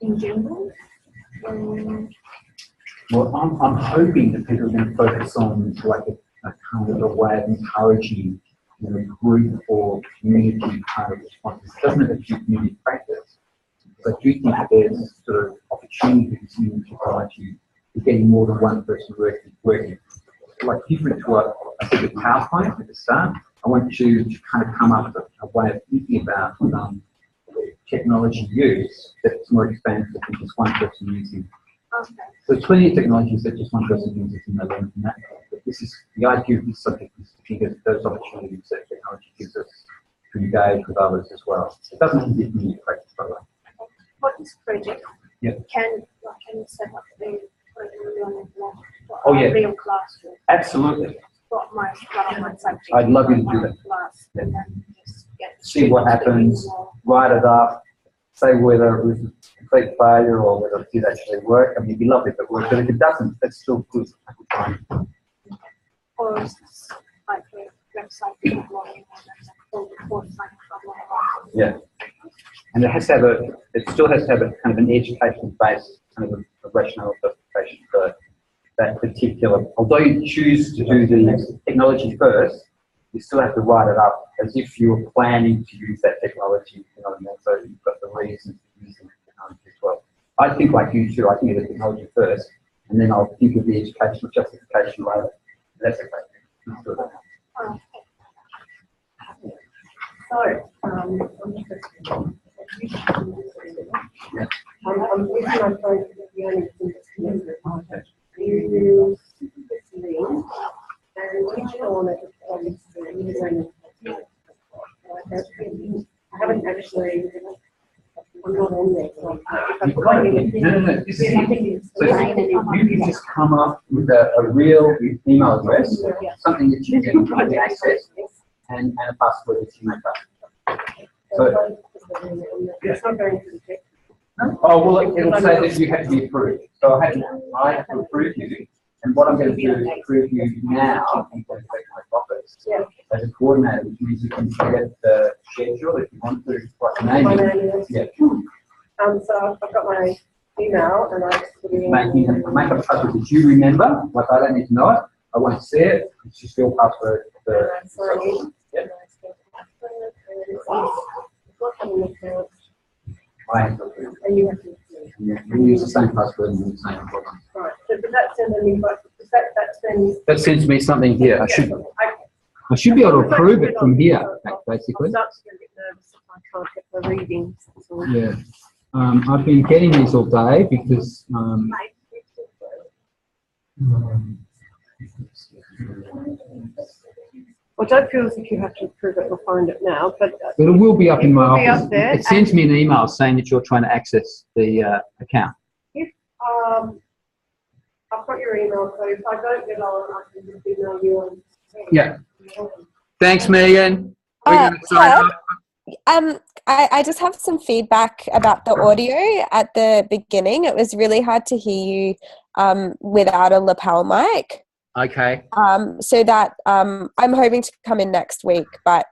in general? Well, I'm hoping that people are going to focus on like a kind of a way of encouraging group or community kind of responses. It doesn't have to be community practice. But I do think that there's sort of opportunities in technology for getting more than one person working. Like different to what I said with PowerPoint at the start, I want you to kind of come up with a way of thinking about technology use that's more expansive than just one person using. Okay. So there's plenty of technologies that just one person uses and they learn from that. But this is the idea of this subject is to think of those opportunities that technology gives us to engage with others as well. It doesn't have to be community practice, by the way. For this project, Yep. can you set up a Oh, yeah. real classroom? Absolutely. For my subject. I'd love you to do that. Class, Yeah. and then just get See what happens, write it up, say whether it was a complete failure or whether it did actually work. I mean, it'd be lovely if it worked, but if it doesn't, that's still good. Or like a website blogging or Yeah. And it has to have it still has to have a kind of an educational base, kind of a rationale justification for that particular, although you choose to do the technology first, you still have to write it up as if you were planning to use that technology, you know what I mean? So you've got the reasons for using the technology as well. I think like you too, I think of the technology first, and then I'll think of the educational justification later. That's okay. Let's do that. So, I'm using my phone to the only thing that's connected. You this link, and each one is obviously I haven't actually, I'm not on there. So No. This is so you can just come up with a real email address, something that you can access, and a password that you make up. So, it's not going to the text. oh, well, it'll say that you have to be approved. So I have to approve you, and what I'm going to do is approve you now. I'm going to take my office as a coordinator, which means you can get the schedule if you want to. What's your name? My name is. Yeah. So I've got my email, and I just put in. Make up a password that you remember. Like I don't need to know it. I won't see it. It's just your password. I have to approve. And you have to. Yeah, we use the same password and the same problem. Right. So, but that's in the invite. That's then. That sends me something here. I should be able to approve it from here, basically. I'm starting to get a bit nervous if I can't get the readings. So. Yeah. I've been getting these all day because Well, don't feel as if you have to approve it or find it now, but it will be up in my office. Up there. It sends me an email saying that you're trying to access the account. If I've got your email, so if I don't get on, I can just email you and Yeah. Thanks, Megan. We're Uh, going to sign Ted, off. I just have some feedback about the audio at the beginning. It was really hard to hear you without a lapel mic. Okay. So that I'm hoping to come in next week, but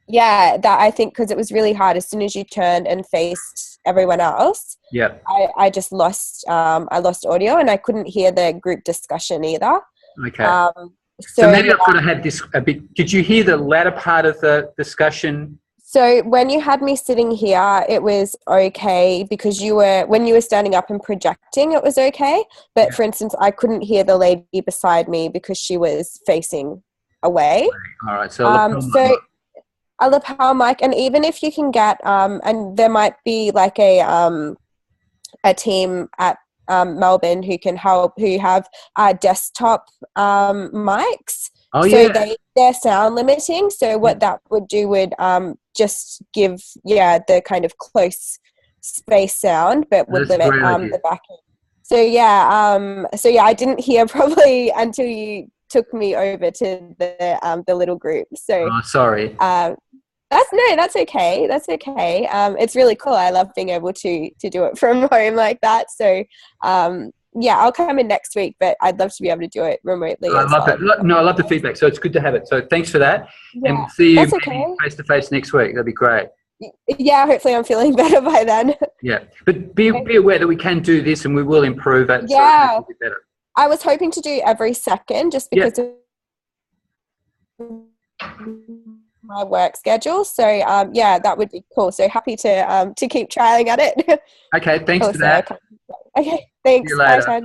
yeah, that I think because it was really hard as soon as you turned and faced everyone else. Yeah. I just lost I lost audio and I couldn't hear the group discussion either. Okay. So maybe yeah. I've got to have this a bit. Did you hear the latter part of the discussion? So when you had me sitting here, it was okay because when you were standing up and projecting, it was okay. But for instance, I couldn't hear the lady beside me because she was facing away. All right. So, so a lapel mic, and even if you can get, and there might be like a team at Melbourne who can help, who have desktop mics. Oh, so yeah. they're sound limiting. So what that would do would just give the kind of close space sound, but would That's limit the back end. So I didn't hear probably until you took me over to the little group. So sorry. That's okay. That's okay. It's really cool. I love being able to do it from home like that. So I'll come in next week, but I'd love to be able to do it remotely. I love that. No, I love the feedback. So it's good to have it. So thanks for that. Yeah, and we'll see you okay. face to face next week. That'd be great. Yeah, hopefully I'm feeling better by then. Yeah, but be aware that we can do this and we will improve it. Yeah. So it'll be better. I was hoping to do every second just because of my work schedule. So that would be cool. So happy to keep trialing at it. Okay, thanks for that. Okay, thanks. See you later. Bye, Ted.